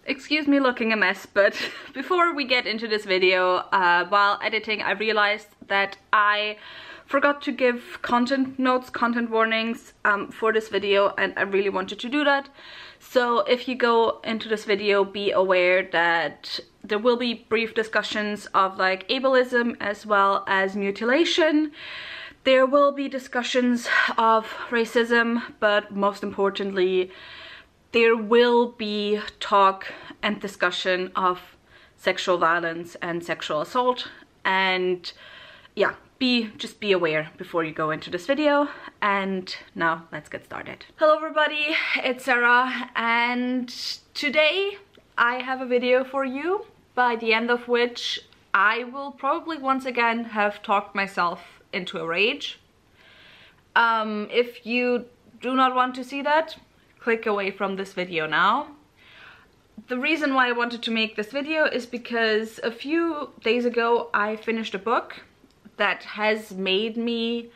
Excuse me looking a mess, but before we get into this video, while editing I realized that I forgot to give content notes, content warnings for this video, and I really wanted to do that. So if you go into this video, be aware that there will be brief discussions of like ableism as well as mutilation. There will be discussions of racism, but most importantly, there will be talk and discussion of sexual violence and sexual assault. And yeah, just be aware before you go into this video. And now let's get started. Hello everybody, it's Sarah, and today I have a video for you, by the end of which I will probably once again have talked myself into a rage. If you do not want to see that, click away from this video now. The reason why I wanted to make this video is because a few days ago I finished a book that has made me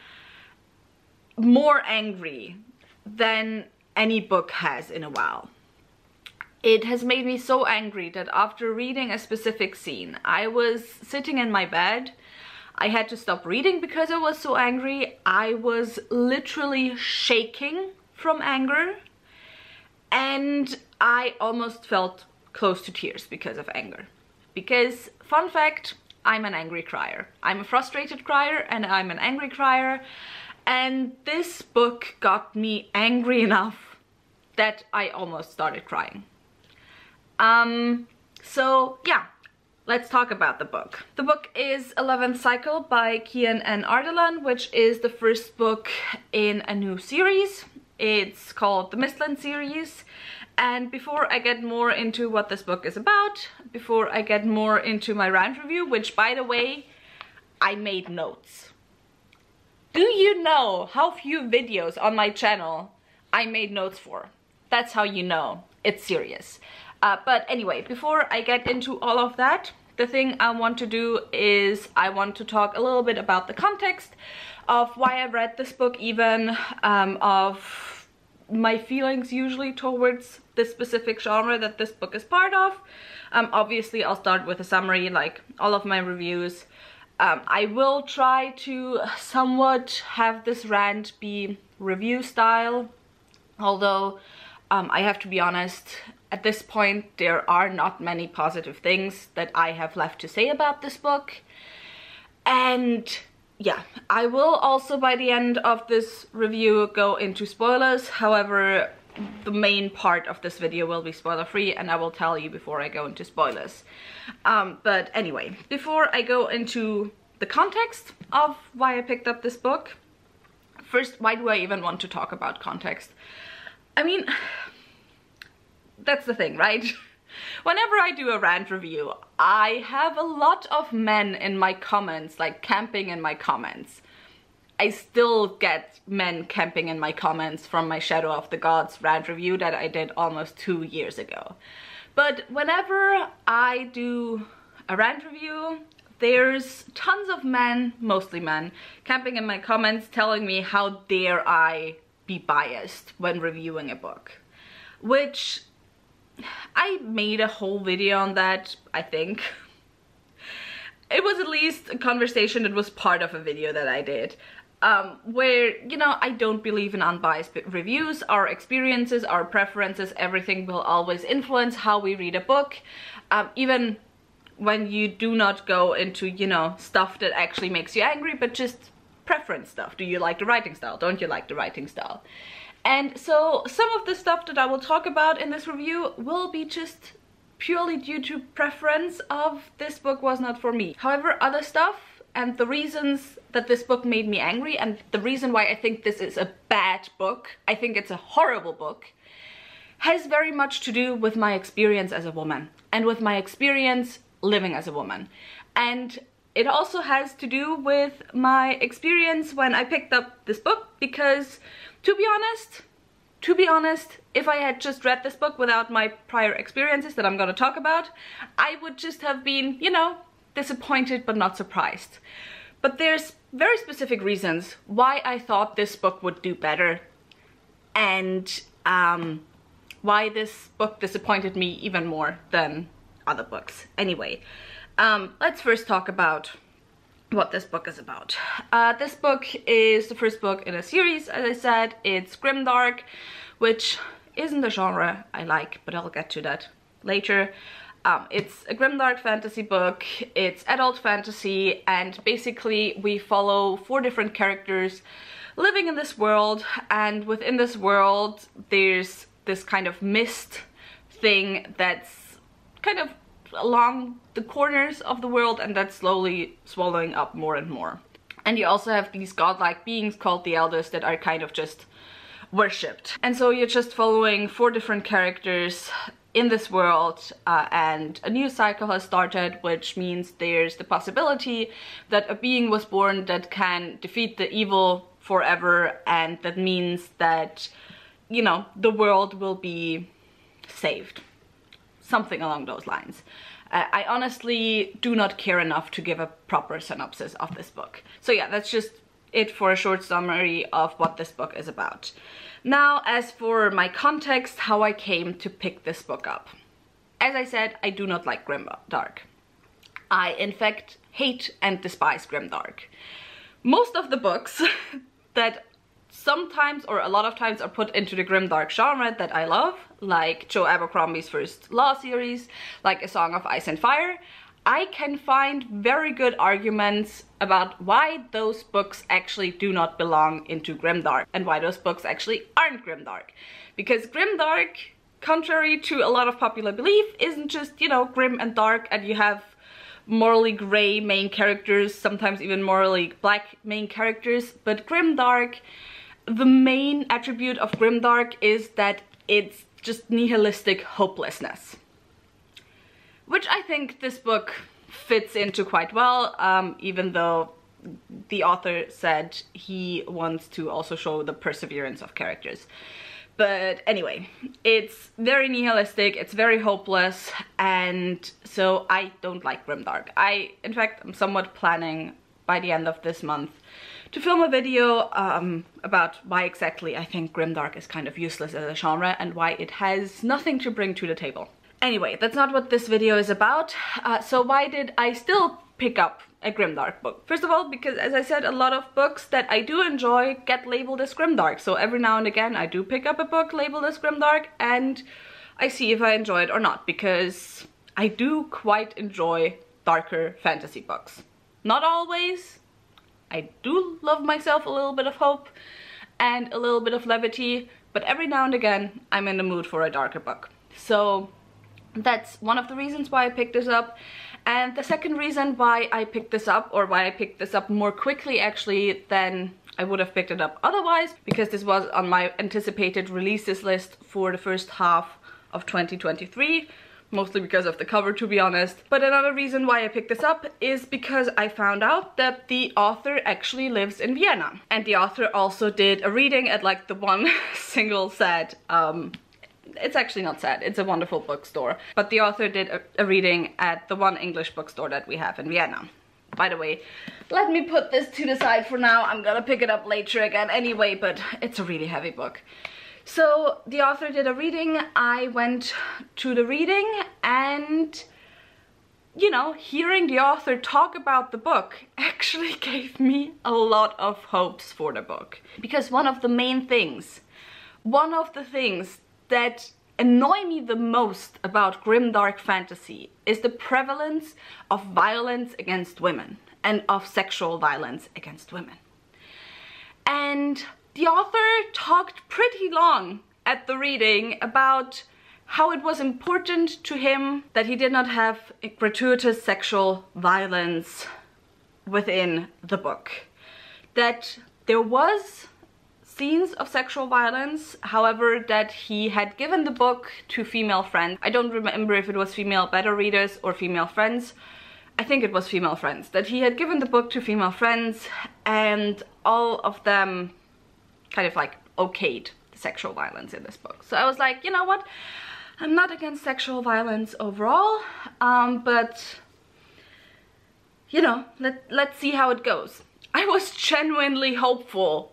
more angry than any book has in a while. It has made me so angry that after reading a specific scene, I was sitting in my bed. I had to stop reading because I was so angry. I was literally shaking from anger, and I almost felt close to tears because of anger. Because, fun fact, I'm an angry crier. I'm a frustrated crier and I'm an angry crier, and this book got me angry enough that I almost started crying. So yeah, let's talk about the book. The book is 11th Cycle by Kian and Ardalan, which is the first book in a new series. It's called the Mistland series. And before I get more into what this book is about, before I get more into my rant review, which by the way, I made notes. Do you know how few videos on my channel I made notes for? That's how you know it's serious. But anyway, before I get into all of that, the thing I want to do is I want to talk a little bit about the context of why I read this book, even of my feelings usually towards this specific genre that this book is part of. Obviously I'll start with a summary like all of my reviews. I will try to somewhat have this rant be review style, although I have to be honest, at this point there are not many positive things that I have left to say about this book. And yeah, I will also by the end of this review go into spoilers. However, the main part of this video will be spoiler free, and I will tell you before I go into spoilers. But anyway, before I go into the context of why I picked up this book, first, why do I even want to talk about context? I mean, that's the thing, right? Whenever I do a rant review, I have a lot of men in my comments, like camping in my comments. I still get men camping in my comments from my Shadow of the Gods rant review that I did almost 2 years ago. But whenever I do a rant review, there's tons of men, mostly men, camping in my comments telling me how dare I be biased when reviewing a book. Which I made a whole video on that, I think. It was at least a conversation that was part of a video that I did. Where, you know, I don't believe in unbiased reviews. Our experiences, our preferences, everything will always influence how we read a book. Even when you do not go into, you know, stuff that actually makes you angry, but just preference stuff. Do you like the writing style? Don't you like the writing style? And so some of the stuff that I will talk about in this review will be just purely due to preference of this book was not for me. However, other stuff and the reasons that this book made me angry, and the reason why I think this is a bad book, I think it's a horrible book, has very much to do with my experience as a woman and with my experience living as a woman. And it also has to do with my experience when I picked up this book, because to be honest, if I had just read this book without my prior experiences that I'm gonna talk about, I would just have been, you know, disappointed but not surprised. But there's very specific reasons why I thought this book would do better, and why this book disappointed me even more than other books. Anyway, let's first talk about what this book is about. This book is the first book in a series, as I said. It's grimdark, which isn't a genre I like, but I'll get to that later. It's a grimdark fantasy book, it's adult fantasy, and basically we follow 4 different characters living in this world, and within this world there's this kind of mist thing that's kind of along the corners of the world, and that's slowly swallowing up more and more. And you also have these godlike beings called the Elders that are kind of just worshipped. And so you're just following 4 different characters in this world, and a new cycle has started, which means there's the possibility that a being was born that can defeat the evil forever, and that means that, you know, the world will be saved. Something along those lines. I honestly do not care enough to give a proper synopsis of this book. So yeah, that's just it for a short summary of what this book is about. Now, as for my context, how I came to pick this book up. As I said, I do not like grimdark. I, in fact, hate and despise grimdark. Most of the books that sometimes or a lot of times are put into the grimdark genre that I love, like Joe Abercrombie's first Law series, like A Song of Ice and Fire, I can find very good arguments about why those books actually do not belong into grimdark and why those books actually aren't grimdark. Because grimdark, contrary to a lot of popular belief, isn't just, you know, grim and dark and you have morally gray main characters, sometimes even morally black main characters, but grimdark, the main attribute of grimdark is that it's just nihilistic hopelessness. Which I think this book fits into quite well, even though the author said he wants to also show the perseverance of characters. But anyway, it's very nihilistic, it's very hopeless, and so I don't like grimdark. In fact, I'm somewhat planning by the end of this month to film a video about why exactly I think grimdark is kind of useless as a genre and why it has nothing to bring to the table. Anyway, that's not what this video is about. So why did I still pick up a grimdark book? First of all, because as I said, a lot of books that I do enjoy get labeled as grimdark. So every now and again I do pick up a book labeled as grimdark and I see if I enjoy it or not, because I do quite enjoy darker fantasy books. Not always. I do love myself a little bit of hope and a little bit of levity, but every now and again I'm in the mood for a darker book. So that's one of the reasons why I picked this up. And the second reason why I picked this up, or why I picked this up more quickly actually than I would have picked it up otherwise, because this was on my anticipated releases list for the first half of 2023. Mostly because of the cover, to be honest. But another reason why I picked this up is because I found out that the author actually lives in Vienna. And the author also did a reading at like the one single sad, it's actually not sad, it's a wonderful bookstore. But the author did a reading at the one English bookstore that we have in Vienna. By the way, let me put this to the side for now. I'm gonna pick it up later again anyway, but it's a really heavy book. So the author did a reading, I went to the reading, and, you know, hearing the author talk about the book actually gave me a lot of hopes for the book. Because one of the things that annoy me the most about grimdark fantasy is the prevalence of violence against women and of sexual violence against women. And the author talked pretty long at the reading about how it was important to him that he did not have gratuitous sexual violence within the book. That there was scenes of sexual violence, however, that he had given the book to female friends. I don't remember if it was female beta readers or female friends. I think it was female friends. That he had given the book to female friends and all of them kind of like okayed the sexual violence in this book. So I was like, you know what? I'm not against sexual violence overall, but you know, let's see how it goes. I was genuinely hopeful.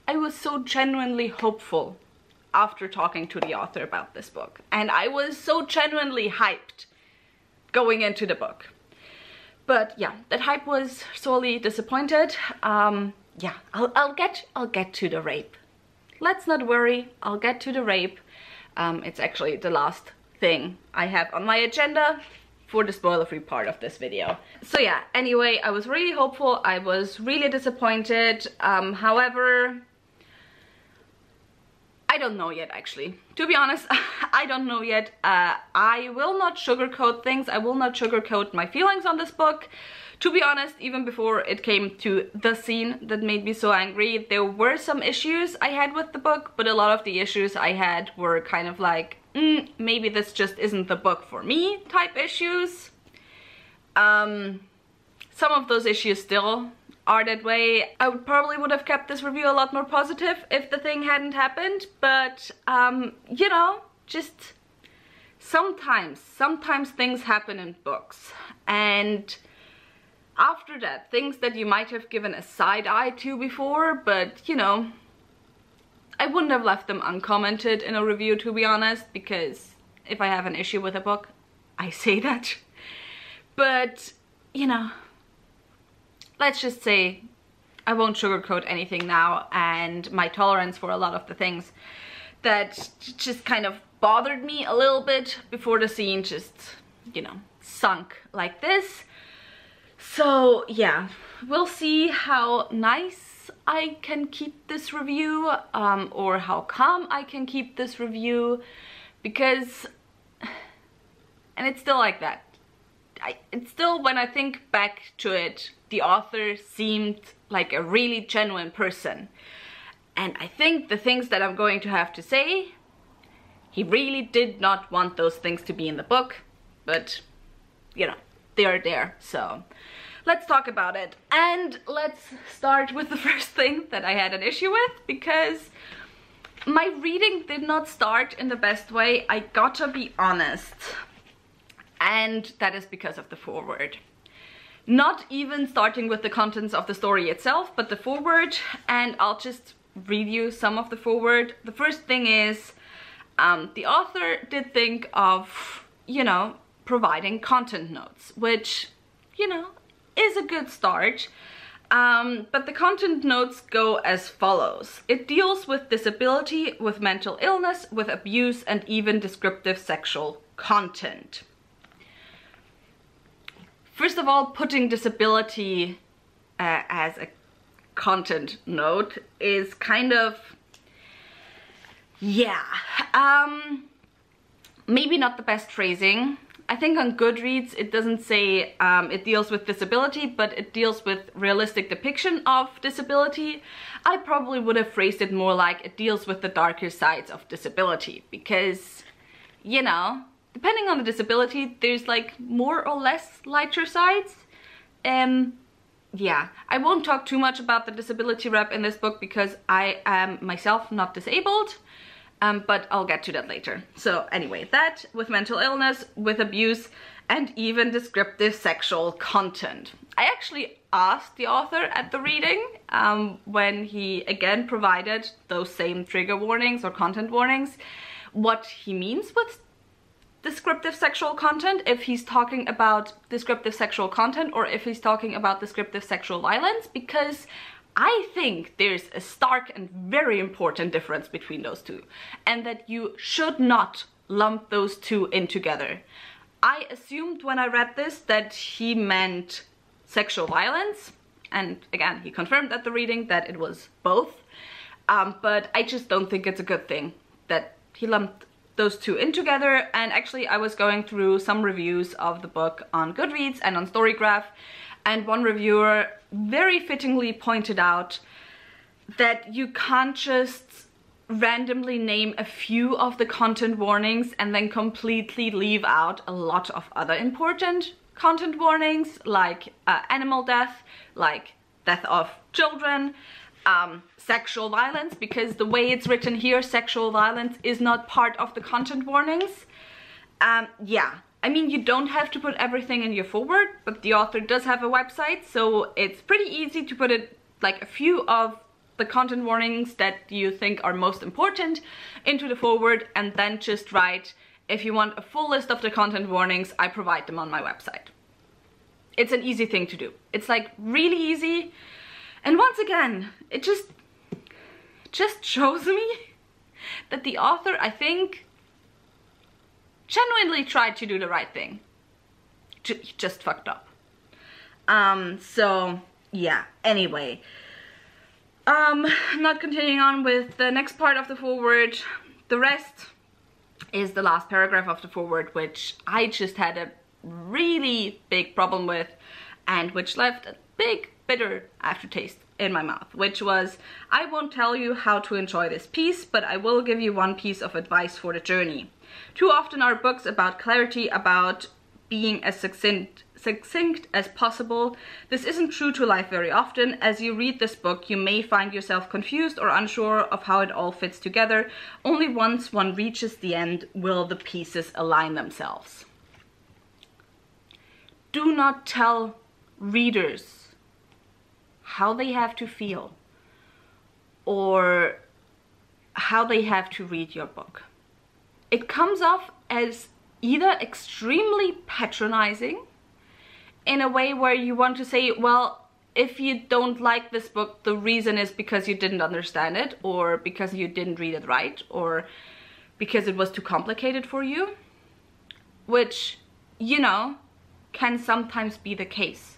I was so genuinely hopeful after talking to the author about this book. And I was so genuinely hyped going into the book. But yeah, that hype was sorely disappointed. Yeah, I'll get to the rape. Let's not worry, I'll get to the rape. It's actually the last thing I have on my agenda for the spoiler-free part of this video. So yeah, anyway, I was really hopeful, I was really disappointed. However, I don't know yet, actually. To be honest, I don't know yet. I will not sugarcoat things. I will not sugarcoat my feelings on this book. To be honest, even before it came to the scene that made me so angry, there were some issues I had with the book, but a lot of the issues I had were kind of like, maybe this just isn't the book for me type issues. Some of those issues still are that way. I probably would have kept this review a lot more positive if the thing hadn't happened, but you know, just sometimes things happen in books, and after that, things that you might have given a side eye to before, but you know, I wouldn't have left them uncommented in a review, to be honest, because if I have an issue with a book, I say that. But you know, let's just say I won't sugarcoat anything now, and my tolerance for a lot of the things that just kind of bothered me a little bit before the scene just, you know, sunk like this. So yeah, we'll see how nice I can keep this review, or how calm I can keep this review, because, and it's still like that. It's still, when I think back to it, the author seemed like a really genuine person. And I think the things that I'm going to have to say, he really did not want those things to be in the book, but you know, they're there, so let's talk about it. And let's start with the first thing that I had an issue with, because my reading did not start in the best way, I gotta be honest. And that is because of the foreword. Not even starting with the contents of the story itself, but the foreword, and I'll just read you some of the foreword. The first thing is, the author did think of, you know, providing content notes, which, you know, is a good start. But the content notes go as follows. It deals with disability, with mental illness, with abuse, and even descriptive sexual content. First of all, putting disability as a content note is kind of, yeah, maybe not the best phrasing. I think on Goodreads it doesn't say it deals with disability, but it deals with realistic depiction of disability. I probably would have phrased it more like it deals with the darker sides of disability, because, you know, depending on the disability, there's like more or less lighter sides. Yeah, I won't talk too much about the disability rep in this book because I am myself not disabled, but I'll get to that later. So anyway, that with mental illness, with abuse, and even descriptive sexual content. I actually asked the author at the reading when he again provided those same trigger warnings or content warnings, what he means with descriptive sexual content, if he's talking about descriptive sexual content or if he's talking about descriptive sexual violence, because I think there's a stark and very important difference between those two, and that you should not lump those two in together. I assumed when I read this that he meant sexual violence, and again, he confirmed at the reading that it was both, but I just don't think it's a good thing that he lumped those two in together. And actually I was going through some reviews of the book on Goodreads and on Storygraph, and one reviewer very fittingly pointed out that you can't just randomly name a few of the content warnings and then completely leave out a lot of other important content warnings, like animal death, like death of children, sexual violence, because the way it's written here, sexual violence is not part of the content warnings. Yeah, I mean, you don't have to put everything in your foreword, but the author does have a website, so it's pretty easy to put it, like, a few of the content warnings that you think are most important into the foreword, and then just write, if you want a full list of the content warnings, I provide them on my website. It's an easy thing to do. It's like really easy. And once again, it just shows me that the author, I think, genuinely tried to do the right thing. He just fucked up. So yeah, anyway. Not continuing on with the next part of the foreword. The rest is the last paragraph of the foreword, which I just had a really big problem with, and which left a big bitter aftertaste in my mouth, which was, I won't tell you how to enjoy this piece, but I will give you one piece of advice for the journey. Too often are books about clarity, about being as succinct as possible. This isn't true to life very often. As you read this book, you may find yourself confused or unsure of how it all fits together. Only once one reaches the end will the pieces align themselves. Do not tell readers how they have to feel or how they have to read your book. It comes off as either extremely patronizing, in a way where you want to say, well, if you don't like this book, the reason is because you didn't understand it, or because you didn't read it right, or because it was too complicated for you, which, you know, can sometimes be the case.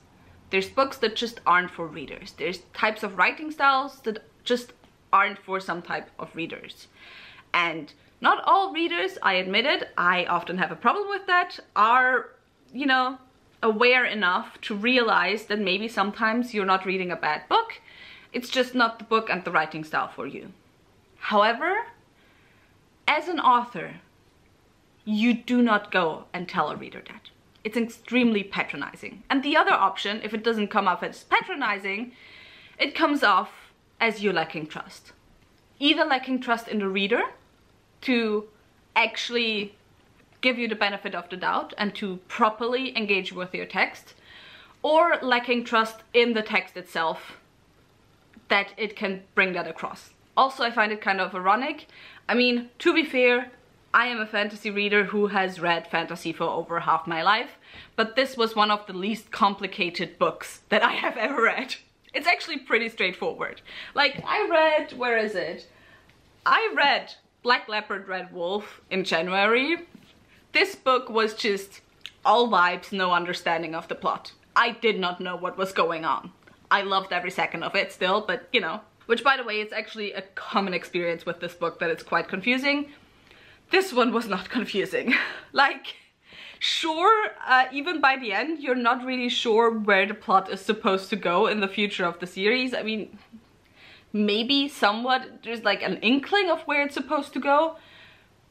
There's books that just aren't for readers. There's types of writing styles that just aren't for some type of readers. And not all readers, I admit it, I often have a problem with that, are, you know, aware enough to realize that maybe sometimes you're not reading a bad book. It's just not the book and the writing style for you. However, as an author, you do not go and tell a reader that. It's extremely patronizing. And the other option, if it doesn't come off as patronizing, it comes off as you lacking trust. Either lacking trust in the reader to actually give you the benefit of the doubt and to properly engage with your text, or lacking trust in the text itself that it can bring that across. Also, I find it kind of ironic. I mean, to be fair, I am a fantasy reader who has read fantasy for over half my life, but this was one of the least complicated books that I have ever read. It's actually pretty straightforward. Like, I read, where is it? I read Black Leopard, Red Wolf in January. This book was just all vibes, no understanding of the plot. I did not know what was going on. I loved every second of it still, but you know. Which, by the way, it's actually a common experience with this book, that it's quite confusing. This one was not confusing. Like, sure, even by the end, you're not really sure where the plot is supposed to go in the future of the series. I mean, maybe somewhat, there's like an inkling of where it's supposed to go.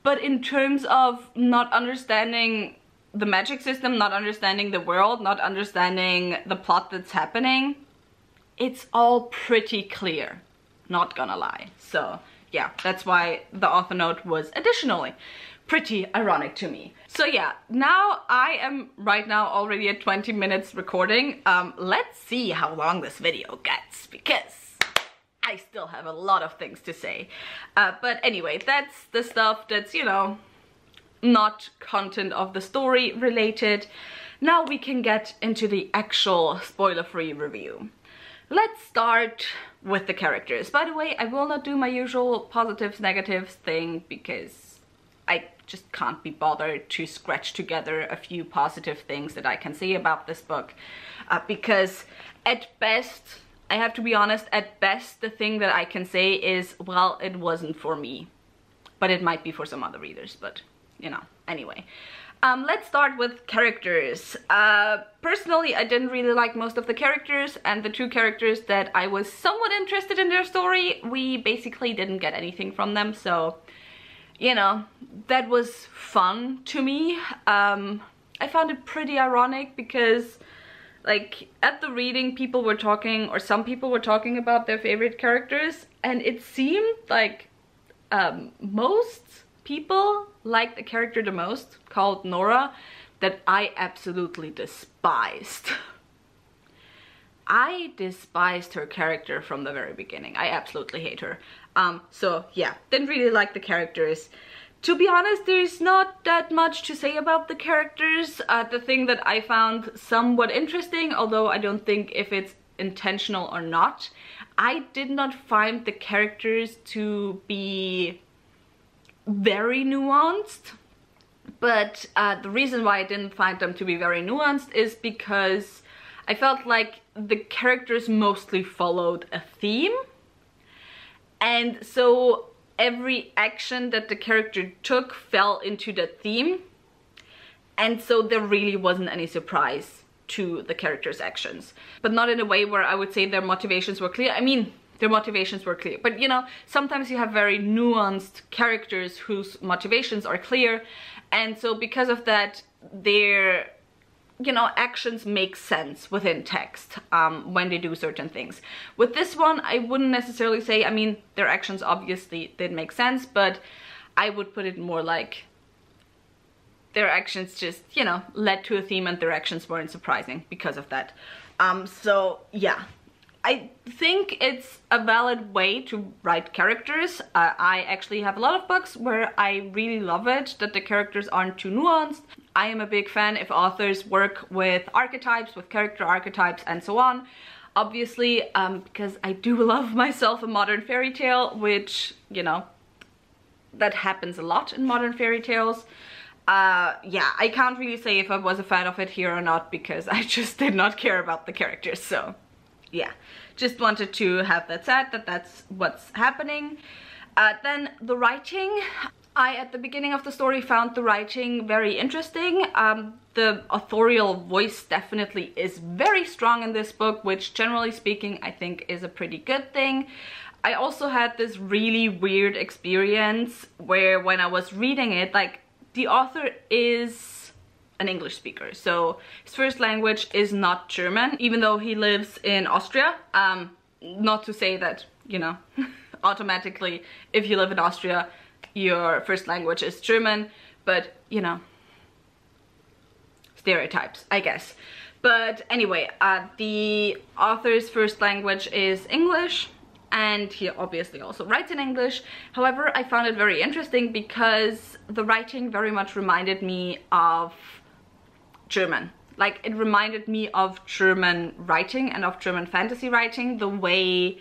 But in terms of not understanding the magic system, not understanding the world, not understanding the plot that's happening, it's all pretty clear, not gonna lie. So yeah, that's why the author note was additionally pretty ironic to me. So yeah, now I am right now already at 20 minutes recording. Let's see how long this video gets, because I still have a lot of things to say. But anyway, that's the stuff that's, you know, not content of the story related. Now we can get into the actual spoiler-free review. Let's start with the characters. By the way, I will not do my usual positives, negatives thing, because I just can't be bothered to scratch together a few positive things that I can say about this book. Because at best, I have to be honest, at best the thing that I can say is, well, it wasn't for me. But it might be for some other readers, but you know, anyway. Let's start with characters. Personally, I didn't really like most of the characters, and the two characters that I was somewhat interested in their story, we basically didn't get anything from them, so, you know, that was fun to me. I found it pretty ironic because, like, at the reading, people were talking, or some people were talking about their favorite characters, and it seemed like most people liked the character the most, called Nora, that I absolutely despised. I despised her character from the very beginning. I absolutely hate her. So yeah, didn't really like the characters. To be honest, there's not that much to say about the characters. The thing that I found somewhat interesting, although I don't think if it's intentional or not, I did not find the characters to be very nuanced. But the reason why I didn't find them to be very nuanced is because I felt like the characters mostly followed a theme. And so every action that the character took fell into that theme. And so there really wasn't any surprise to the characters' actions. But not in a way where I would say their motivations were clear. I mean, their motivations were clear. But you know, sometimes you have very nuanced characters whose motivations are clear. And so because of that, their, you know, actions make sense within text when they do certain things. With this one, I wouldn't necessarily say, I mean, their actions obviously did make sense, but I would put it more like their actions just, you know, led to a theme and their actions weren't surprising because of that. So yeah, I think it's a valid way to write characters. I actually have a lot of books where I really love it, that the characters aren't too nuanced. I am a big fan if authors work with archetypes, with character archetypes and so on. Obviously, because I do love myself a modern fairy tale, which, you know, that happens a lot in modern fairy tales. Yeah, I can't really say if I was a fan of it here or not, because I just did not care about the characters, so yeah. Just wanted to have that said, that that's what's happening. Then the writing. I, at the beginning of the story, found the writing very interesting. The authorial voice definitely is very strong in this book, which generally speaking I think is a pretty good thing. I also had this really weird experience where when I was reading it, like, the author is an English speaker, so his first language is not German, even though he lives in Austria. Not to say that, you know, automatically if you live in Austria your first language is German, but you know, stereotypes, I guess. But anyway, the author's first language is English, and he obviously also writes in English. However, I found it very interesting because the writing very much reminded me of German. Like, it reminded me of German writing and of German fantasy writing, the way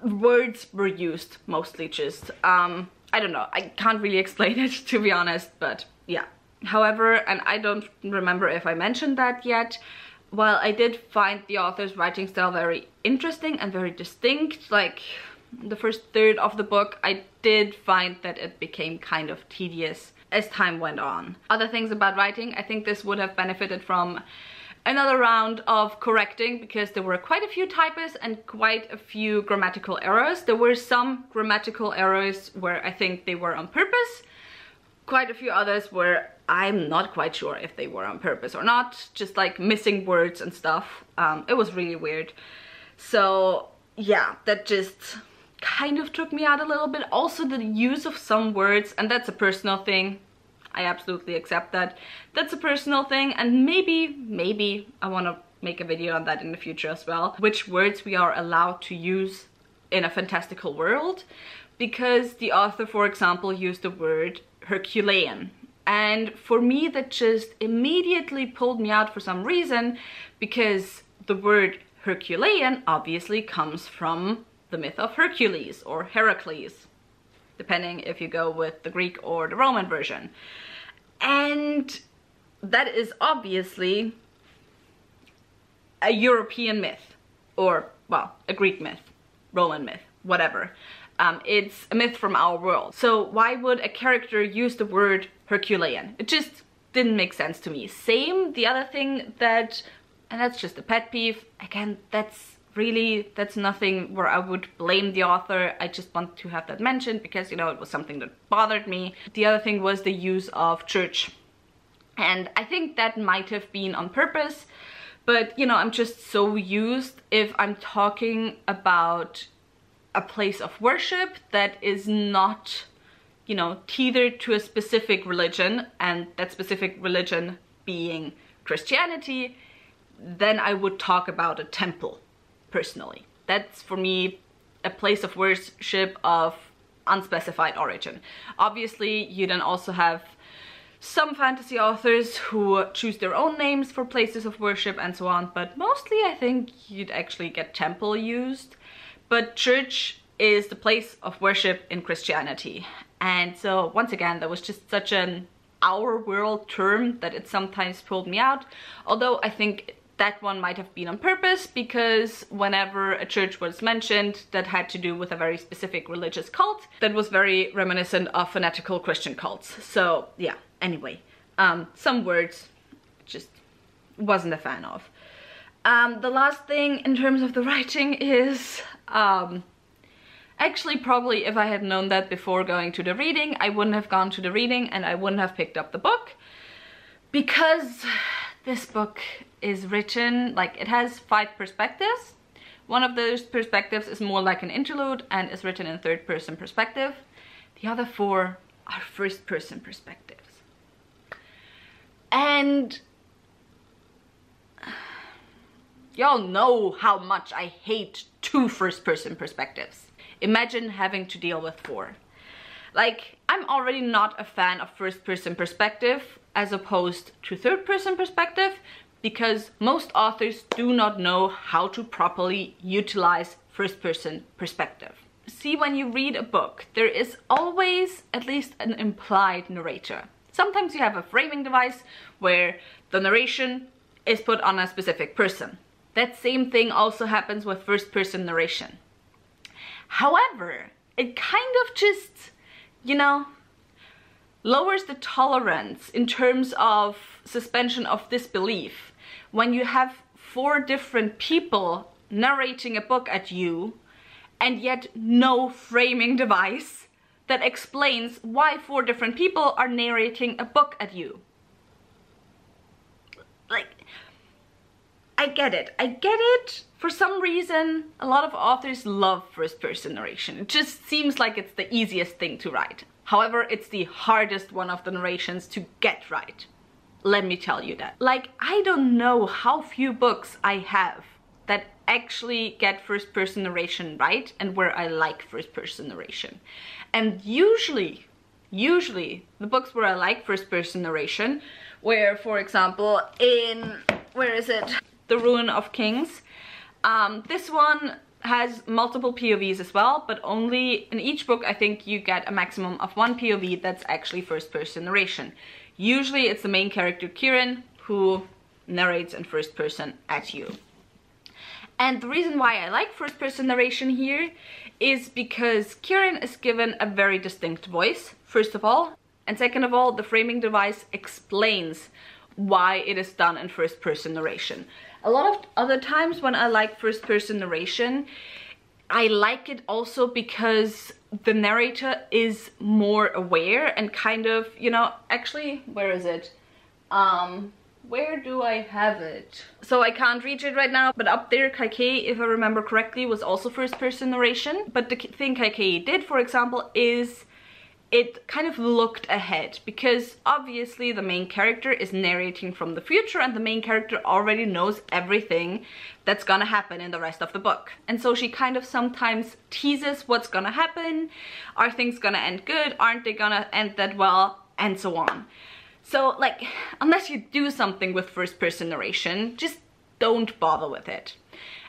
words were used, mostly just, I don't know, I can't really explain it, to be honest, but yeah. However, and I don't remember if I mentioned that yet, while I did find the author's writing style very interesting and very distinct, like the first third of the book, I did find that it became kind of tedious as time went on. Other things about writing, I think this would have benefited from another round of correcting, because there were quite a few typos and quite a few grammatical errors. There were some grammatical errors where I think they were on purpose. Quite a few others where I'm not quite sure if they were on purpose or not, just like missing words and stuff. It was really weird. So yeah, that just kind of took me out a little bit. Also the use of some words, and that's a personal thing. I absolutely accept that. That's a personal thing, and maybe I want to make a video on that in the future as well. Which words we are allowed to use in a fantastical world. Because the author, for example, used the word Herculean. And for me, that just immediately pulled me out for some reason, because the word Herculean obviously comes from the myth of Hercules or Heracles, depending if you go with the Greek or the Roman version. And that is obviously a European myth, or, well, a Greek myth, Roman myth, whatever. It's a myth from our world. So why would a character use the word Herculean? It just didn't make sense to me. Same, the other thing that, and that's just a pet peeve, again, that's nothing where I would blame the author. I just want to have that mentioned because, you know, it was something that bothered me. The other thing was the use of church. And I think that might have been on purpose, but, you know, I'm just so used, if I'm talking about a place of worship that is not, you know, tethered to a specific religion, and that specific religion being Christianity, then I would talk about a temple, personally. That's for me a place of worship of unspecified origin. Obviously, you then also have some fantasy authors who choose their own names for places of worship and so on, but mostly I think you'd actually get temple used. But church is the place of worship in Christianity. And so once again, that was just such an our world term that it sometimes pulled me out. Although I think that one might have been on purpose, because whenever a church was mentioned that had to do with a very specific religious cult, that was very reminiscent of fanatical Christian cults. So yeah, anyway, some words just wasn't a fan of. The last thing in terms of the writing is, actually probably if I had known that before going to the reading, I wouldn't have gone to the reading and I wouldn't have picked up the book, because this book is written, like, it has 5 perspectives. One of those perspectives is more like an interlude and is written in 3rd-person perspective. The other 4 are 1st-person perspectives. And y'all know how much I hate 2 1st-person perspectives. Imagine having to deal with 4. Like, I'm already not a fan of 1st-person perspective as opposed to 3rd-person perspective, because most authors do not know how to properly utilize 1st-person perspective. See, when you read a book, there is always at least an implied narrator. Sometimes you have a framing device where the narration is put on a specific person. That same thing also happens with 1st-person narration. However, it kind of just, you know, lowers the tolerance in terms of suspension of disbelief when you have 4 different people narrating a book at you and yet no framing device that explains why 4 different people are narrating a book at you. Like, I get it. For some reason, a lot of authors love 1st-person narration. It just seems like it's the easiest thing to write. However, it's the hardest one of the narrations to get right. Let me tell you that. Like, I don't know how few books I have that actually get 1st-person narration right and where I like 1st-person narration. And usually, the books where I like 1st-person narration, where, for example, in, where is it? The Ruin of Kings. This one has multiple POVs as well, but only in each book I think you get a maximum of 1 POV that's actually 1st-person narration. Usually it's the main character Kieran who narrates in 1st-person at you. And the reason why I like 1st-person narration here is because Kieran is given a very distinct voice, first of all, and second of all, the framing device explains why it is done in 1st-person narration. A lot of other times when I like 1st-person narration, I like it also because the narrator is more aware and kind of, you know, actually, where is it? Where do I have it? So I can't reach it right now, but up there, Kaikei, if I remember correctly, was also 1st-person narration. But the thing Kaikei did, for example, is it kind of looked ahead, because obviously the main character is narrating from the future and the main character already knows everything that's gonna happen in the rest of the book. And so she kind of sometimes teases what's gonna happen. Are things gonna end good? Aren't they gonna end that well? And so on. So, like, unless you do something with 1st-person narration, just don't bother with it.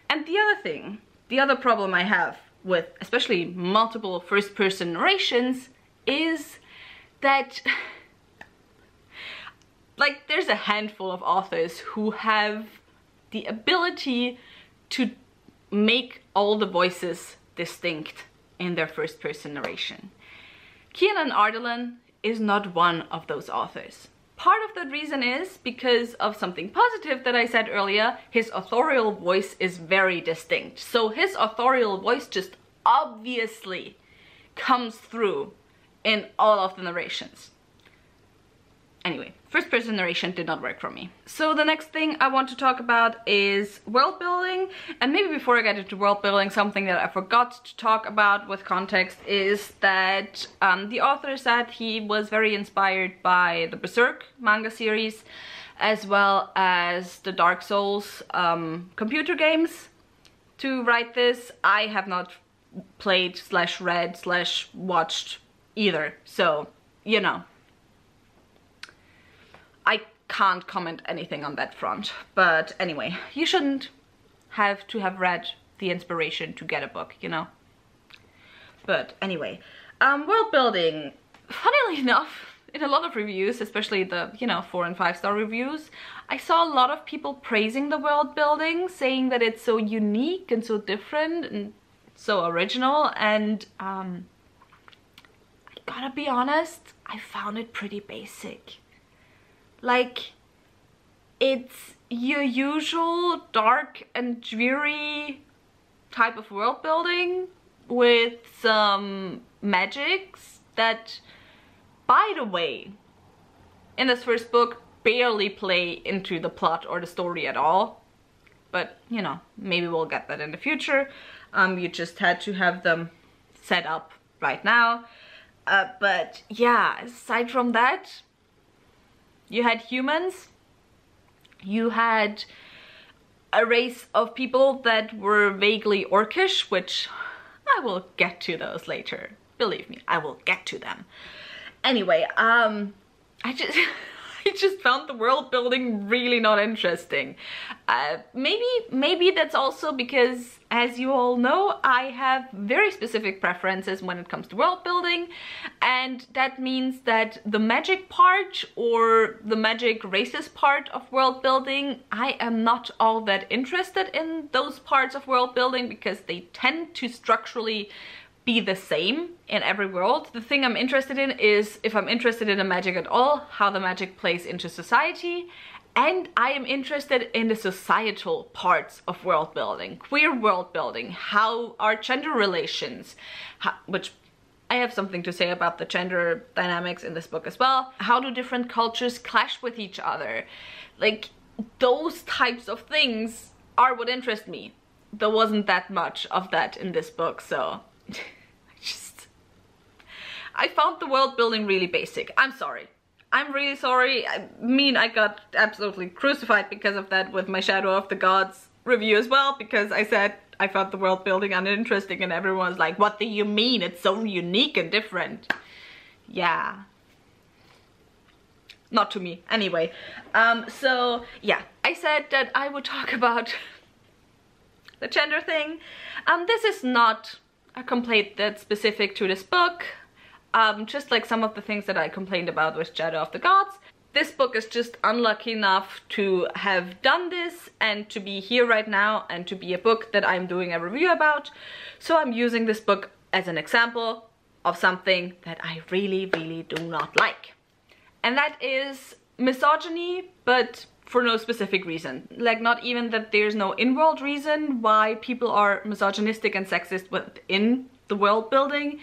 And the other thing, the other problem I have with especially multiple 1st-person narrations is that, like, there's a handful of authors who have the ability to make all the voices distinct in their 1st-person narration. Kieran Ardalan is not one of those authors. Part of that reason is because of something positive that I said earlier. His authorial voice is very distinct. So his authorial voice just obviously comes through in all of the narrations. Anyway, first person narration did not work for me. So the next thing I want to talk about is world building. And maybe before I get into world building, something that I forgot to talk about with context is that the author said he was very inspired by the Berserk manga series, as well as the Dark Souls computer games to write this. I have not played / read / watched either, so you know, I can't comment anything on that front. But anyway, you shouldn't have to have read the inspiration to get a book, you know. But anyway, world building, funnily enough, in a lot of reviews, especially the, you know, 4- and 5-star reviews, I saw a lot of people praising the world building, saying that it's so unique and so different and so original. And I gotta be honest, I found it pretty basic. Like, it's your usual dark and dreary type of world building with some magics that, by the way, in this first book barely play into the plot or the story at all. But, you know, maybe we'll get that in the future. You just had to have them set up right now. But yeah, aside from that, you had humans, you had a race of people that were vaguely orcish, which I will get to those later. Believe me, I will get to them. Anyway, I just found the world building really not interesting. Maybe that's also because, as you all know, I have very specific preferences when it comes to world building, and that means that the magic part or the magic races part of world building, I am not all that interested in those parts of world building because they tend to structurally be the same in every world. The thing I'm interested in is, if I'm interested in the magic at all, how the magic plays into society. And I am interested in the societal parts of world building, queer world building, how are gender relations, which I have something to say about the gender dynamics in this book as well. How do different cultures clash with each other? Like, those types of things are what interest me. There wasn't that much of that in this book, so I found the world building really basic. I'm sorry. I'm really sorry. I mean, I got absolutely crucified because of that with my Shadow of the Gods review as well, because I said I found the world building uninteresting and everyone was like, what do you mean? It's so unique and different. Yeah. Not to me. Anyway, so yeah, I said that I would talk about the gender thing. This is not a complaint that's specific to this book. Just like some of the things that I complained about with Shadow of the Gods. This book is just unlucky enough to have done this and to be here right now and to be a book that I'm doing a review about. So I'm using this book as an example of something that I really, really do not like. And that is misogyny, but for no specific reason. Like, not even that there's no in-world reason why people are misogynistic and sexist within the world building,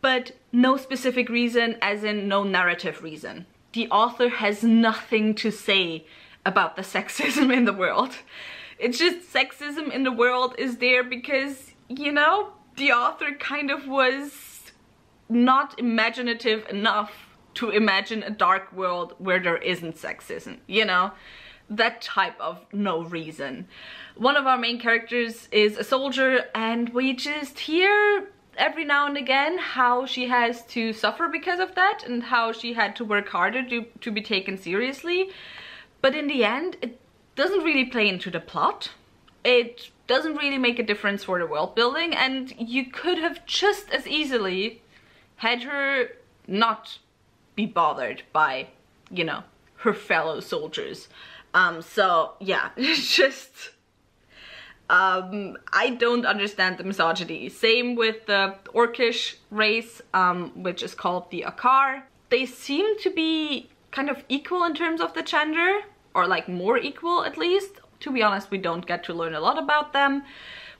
but no specific reason, as in no narrative reason. The author has nothing to say about the sexism in the world. It's just sexism in the world is there because, you know, the author kind of was not imaginative enough to imagine a dark world where there isn't sexism, you know? That type of no reason. One of our main characters is a soldier, and we just hear every now and again how she has to suffer because of that and how she had to work harder to be taken seriously. But in the end, it doesn't really play into the plot. It doesn't really make a difference for the world building, and you could have just as easily had her not be bothered by, you know, her fellow soldiers. So yeah, it's just I don't understand the misogyny. Same with the Orcish race, which is called the Akar. They seem to be kind of equal in terms of the gender, or like more equal at least. To be honest, we don't get to learn a lot about them,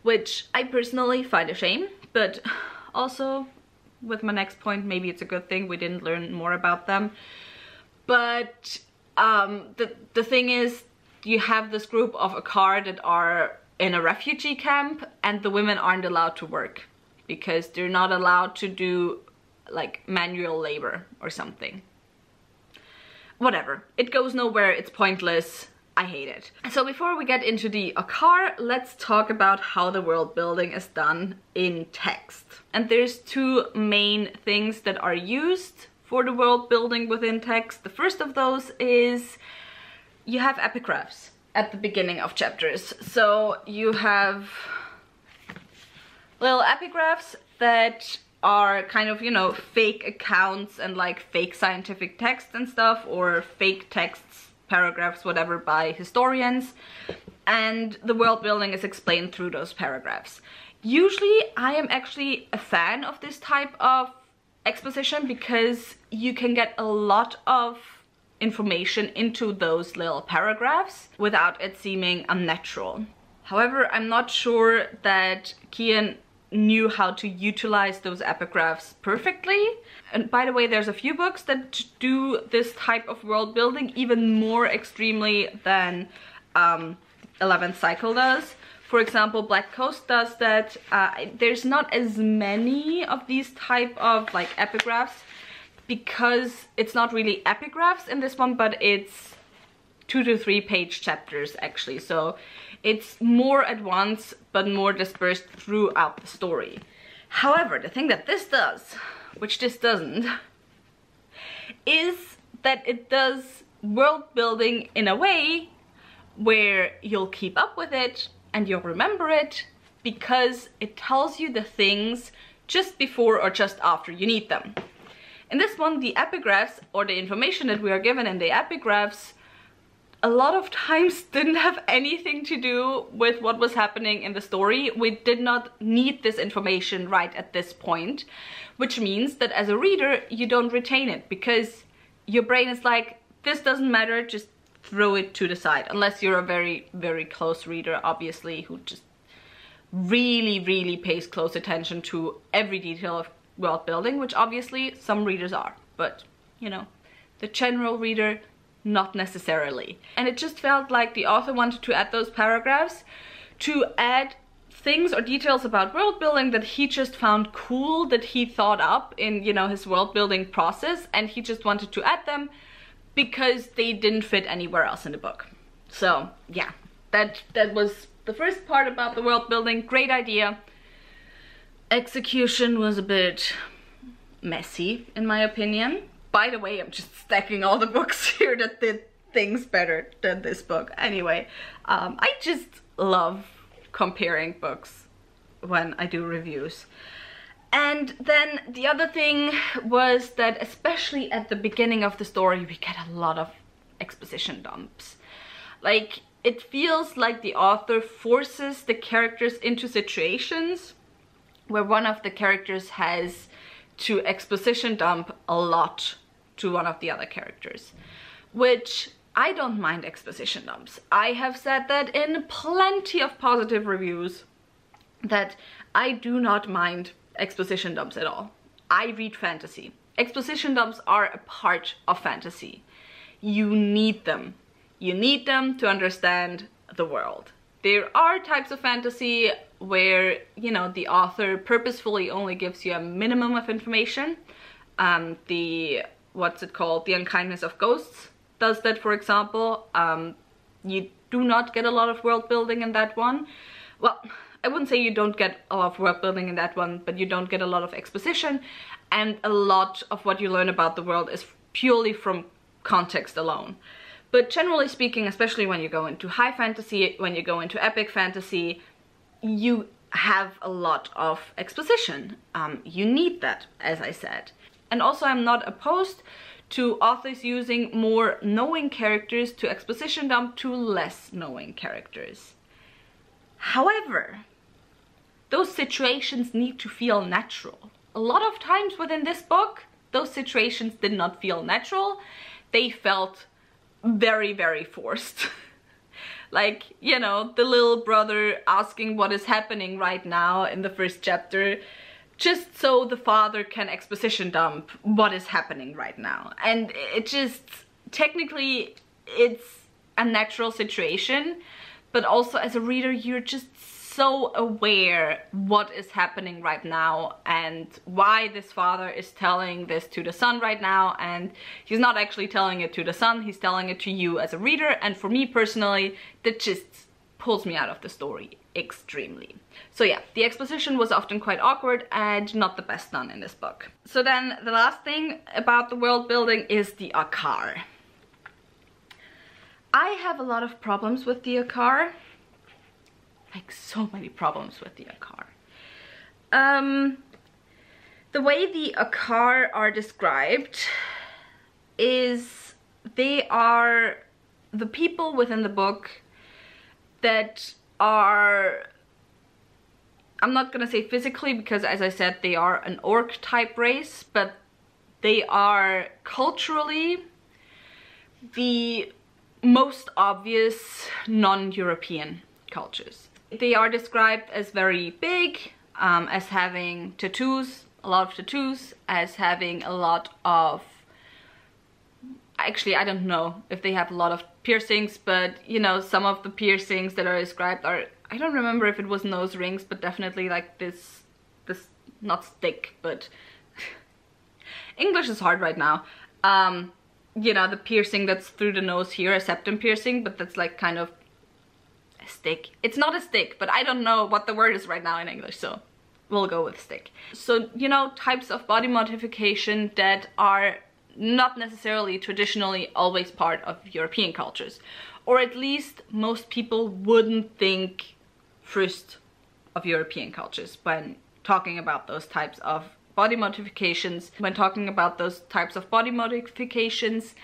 which I personally find a shame, but also with my next point, maybe it's a good thing we didn't learn more about them. But The thing is, you have this group of Akar that are in a refugee camp, and the women aren't allowed to work because they're not allowed to do like manual labor or something. Whatever, it goes nowhere, it's pointless, I hate it. So before we get into the Akar, let's talk about how the world building is done in text. And there's two main things that are used for the world building within text. The first of those is you have epigraphs at the beginning of chapters. So you have little epigraphs that are kind of, you know, fake accounts and like fake scientific text and stuff, or fake texts, paragraphs, whatever, by historians, and the world building is explained through those paragraphs. Usually I am actually a fan of this type of exposition because you can get a lot of information into those little paragraphs without it seeming unnatural. However, I'm not sure that Kian knew how to utilize those epigraphs perfectly. And by the way, there's a few books that do this type of world building even more extremely than 11th Cycle does. For example, Black Coast does that. There's not as many of these type of like epigraphs because it's not really epigraphs in this one, but it's 2 to 3 page chapters actually. So it's more at once, but more dispersed throughout the story. However, the thing that this does, which this doesn't, is that it does world building in a way where you'll keep up with it and you'll remember it because it tells you the things just before or just after you need them. In this one, the epigraphs, or the information that we are given in the epigraphs, a lot of times didn't have anything to do with what was happening in the story. We did not need this information right at this point, which means that as a reader, you don't retain it because your brain is like, this doesn't matter, just throw it to the side. Unless you're a very, very close reader, obviously, who just really, really pays close attention to every detail of world building, which obviously some readers are, but you know, the general reader, not necessarily. And it just felt like the author wanted to add those paragraphs to add things or details about world building that he just found cool, that he thought up in, you know, his world building process, and he just wanted to add them because they didn't fit anywhere else in the book. So yeah, that was the first part about the world building. Great idea. Execution was a bit messy in my opinion. By the way, I'm just stacking all the books here that did things better than this book. Anyway, I just love comparing books when I do reviews. And then the other thing was that especially at the beginning of the story, we get a lot of exposition dumps. Like, it feels like the author forces the characters into situations where one of the characters has to exposition dump a lot to one of the other characters, which I don't mind exposition dumps. I have said that in plenty of positive reviews that I do not mind exposition dumps at all. I read fantasy. Exposition dumps are a part of fantasy. You need them. You need them to understand the world. There are types of fantasy where, you know, the author purposefully only gives you a minimum of information. What's it called? The Unkindness of Ghosts does that, for example. You do not get a lot of world building in that one. Well, I wouldn't say you don't get a lot of world building in that one, but you don't get a lot of exposition, and a lot of what you learn about the world is purely from context alone. But generally speaking, especially when you go into high fantasy, when you go into epic fantasy, you have a lot of exposition. You need that, as I said. And also, I'm not opposed to authors using more knowing characters to exposition dump to less knowing characters. However, those situations need to feel natural. A lot of times within this book, those situations did not feel natural. They felt very, very forced. Like, you know, the little brother asking what is happening right now in the first chapter, just so the father can exposition dump what is happening right now. And it just, technically, it's a natural situation, but also as a reader you're just so aware what is happening right now and why this father is telling this to the son right now, and he's not actually telling it to the son, he's telling it to you as a reader. And for me personally, that just pulls me out of the story extremely. So yeah, the exposition was often quite awkward and not the best done in this book. So then the last thing about the world building is the Akar. I have a lot of problems with the Akar. Like, so many problems with the Akar. The way the Akar are described is they are the people within the book that are, I'm not gonna say physically because as I said they are an orc type race, but they are culturally the most obvious non-European cultures. They are described as very big, as having tattoos, a lot of tattoos, as having a lot of, actually I don't know if they have a lot of piercings, but you know, some of the piercings that are described are, I don't remember if it was nose rings, but definitely like this not stick, but English is hard right now. You know, the piercing that's through the nose here, a septum piercing, but that's like kind of a stick. It's not a stick, but I don't know what the word is right now in English, so we'll go with stick. So, you know, types of body modification that are not necessarily traditionally always part of European cultures, or at least most people wouldn't think first of European cultures when talking about those types of body modifications, when talking about those types of body modifications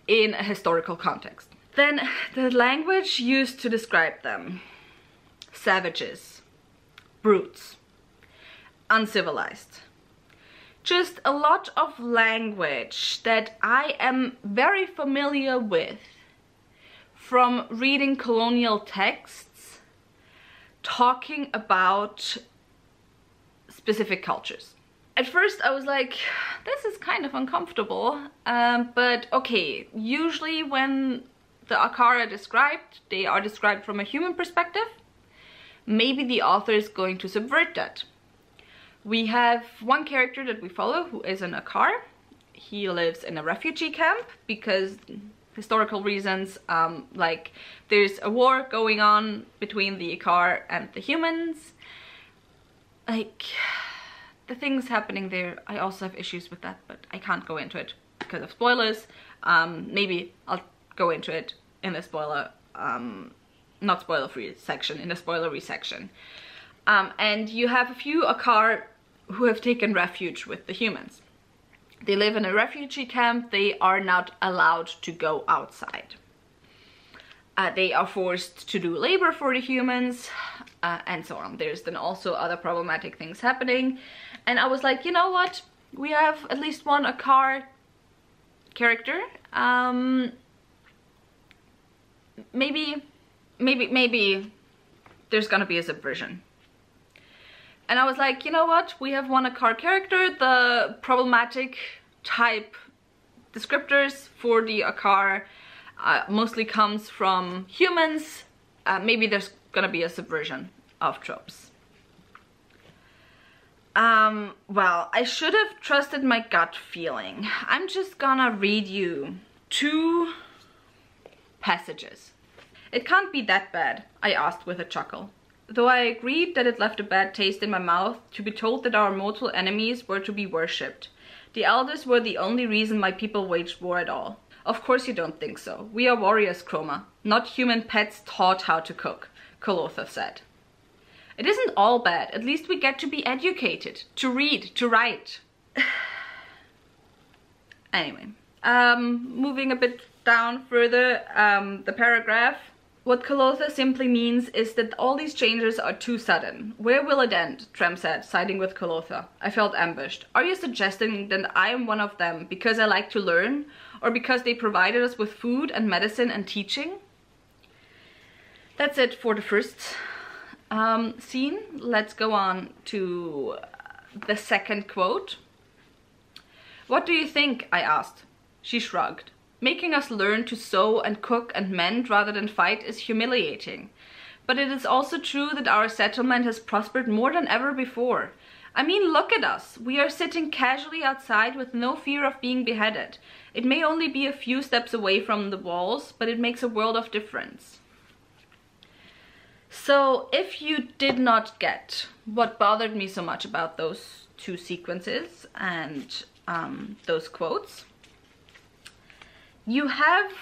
in a historical context. Then the language used to describe them: savages, brutes, uncivilized. Just a lot of language that I am very familiar with from reading colonial texts talking about specific cultures. At first I was like, this is kind of uncomfortable, but okay, usually when the Akar are described, they are described from a human perspective. Maybe the author is going to subvert that. We have one character that we follow who is an Akar. He lives in a refugee camp because historical reasons, like there's a war going on between the Akar and the humans. Like, the things happening there, I also have issues with that, but I can't go into it because of spoilers. Maybe I'll go into it in the spoiler, not spoiler-free section, in the spoilery section. And you have a few Akar who have taken refuge with the humans. They live in a refugee camp. They are not allowed to go outside. They are forced to do labor for the humans, and so on. There's then also other problematic things happening. And I was like, you know what? We have at least one Akar character. Maybe there's gonna be a subversion. And I was like, you know what? We have one Akar character. The problematic type descriptors for the Akar mostly comes from humans. Maybe there's gonna be a subversion of tropes. Well, I should have trusted my gut feeling. I'm just gonna read you 2 passages. It can't be that bad, I asked with a chuckle. Though I agreed that it left a bad taste in my mouth to be told that our mortal enemies were to be worshipped. The elders were the only reason my people waged war at all. Of course you don't think so. We are warriors, Chroma, not human pets taught how to cook, Kolotha said. It isn't all bad. At least we get to be educated, to read, to write. Anyway, moving a bit down further, the paragraph. What Kolotha simply means is that all these changes are too sudden. Where will it end? Trem said, siding with Kolotha. I felt ambushed. Are you suggesting that I am one of them because I like to learn? Or because they provided us with food and medicine and teaching? That's it for the first scene. Let's go on to the second quote. What do you think? I asked. She shrugged. Making us learn to sew and cook and mend rather than fight is humiliating. But it is also true that our settlement has prospered more than ever before. I mean, look at us. We are sitting casually outside with no fear of being beheaded. It may only be a few steps away from the walls, but it makes a world of difference. So, if you did not get what bothered me so much about those two sequences and those quotes, you have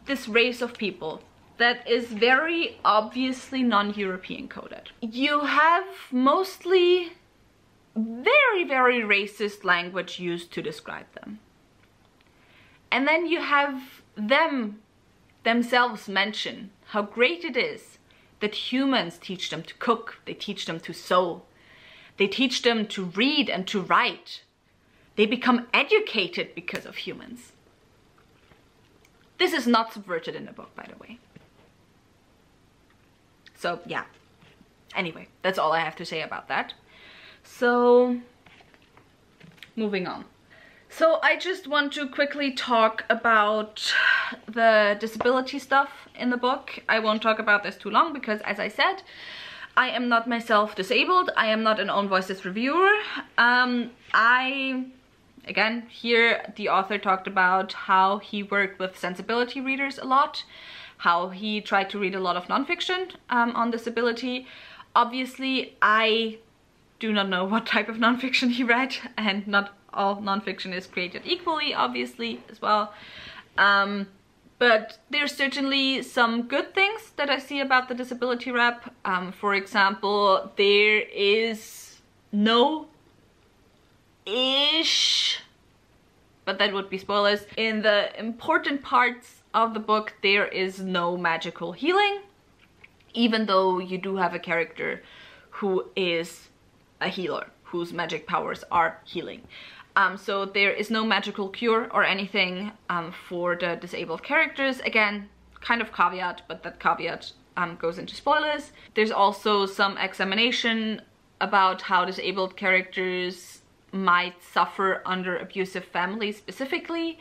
this race of people that is very obviously non-European coded. You have mostly very, very racist language used to describe them. And then you have them themselves mention how great it is that humans teach them to cook, they teach them to sew, they teach them to read and to write. They become educated because of humans. This is not subverted in the book, by the way. So, yeah. Anyway, that's all I have to say about that. So, moving on. So, I just want to quickly talk about the disability stuff in the book. I won't talk about this too long because, as I said, I am not myself disabled. I am not an Own Voices reviewer. Again, here the author talked about how he worked with sensibility readers a lot, how he tried to read a lot of nonfiction on disability. Obviously, I do not know what type of nonfiction he read, and not all nonfiction is created equally, obviously, as well. But there's certainly some good things that I see about the disability rep. For example, there is no-ish, but that would be spoilers. In the important parts of the book, there is no magical healing, even though you do have a character who is a healer, whose magic powers are healing. So there is no magical cure or anything for the disabled characters. Again, kind of caveat, but that caveat goes into spoilers. There's also some examination about how disabled characters might suffer under abusive families specifically,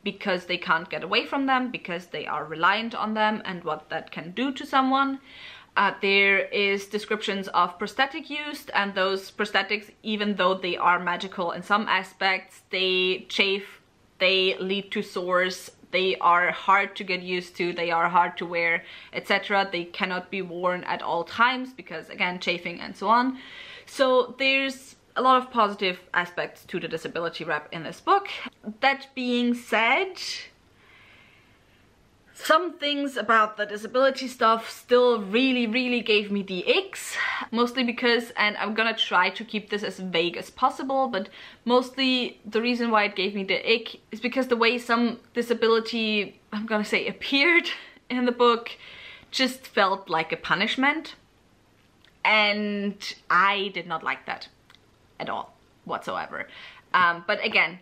because they can't get away from them, because they are reliant on them, and what that can do to someone. There is descriptions of prosthetic use, and those prosthetics, even though they are magical in some aspects, they chafe, they lead to sores, they are hard to get used to, they are hard to wear, etc. They cannot be worn at all times because, again, chafing and so on. So there's a lot of positive aspects to the disability rep in this book. That being said, some things about the disability stuff still really gave me the icks. Mostly because, and I'm gonna try to keep this as vague as possible, but mostly the reason why it gave me the ick is because the way some disability, I'm gonna say, appeared in the book just felt like a punishment. And I did not like that at all, whatsoever. But again,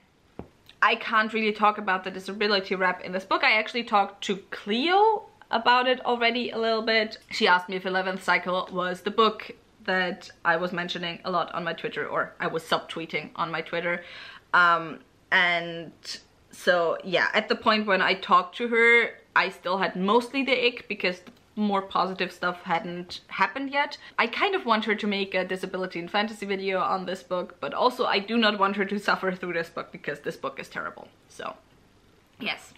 I can't really talk about the disability rep in this book. I actually talked to Cleo about it already a little bit. She asked me if 11th Cycle was the book that I was mentioning a lot on my Twitter, or I was subtweeting on my Twitter. And so yeah, at the point when I talked to her, I still had mostly the ick because the more positive stuff hadn't happened yet. I kind of want her to make a disability and fantasy video on this book, but also I do not want her to suffer through this book because this book is terrible. So yes.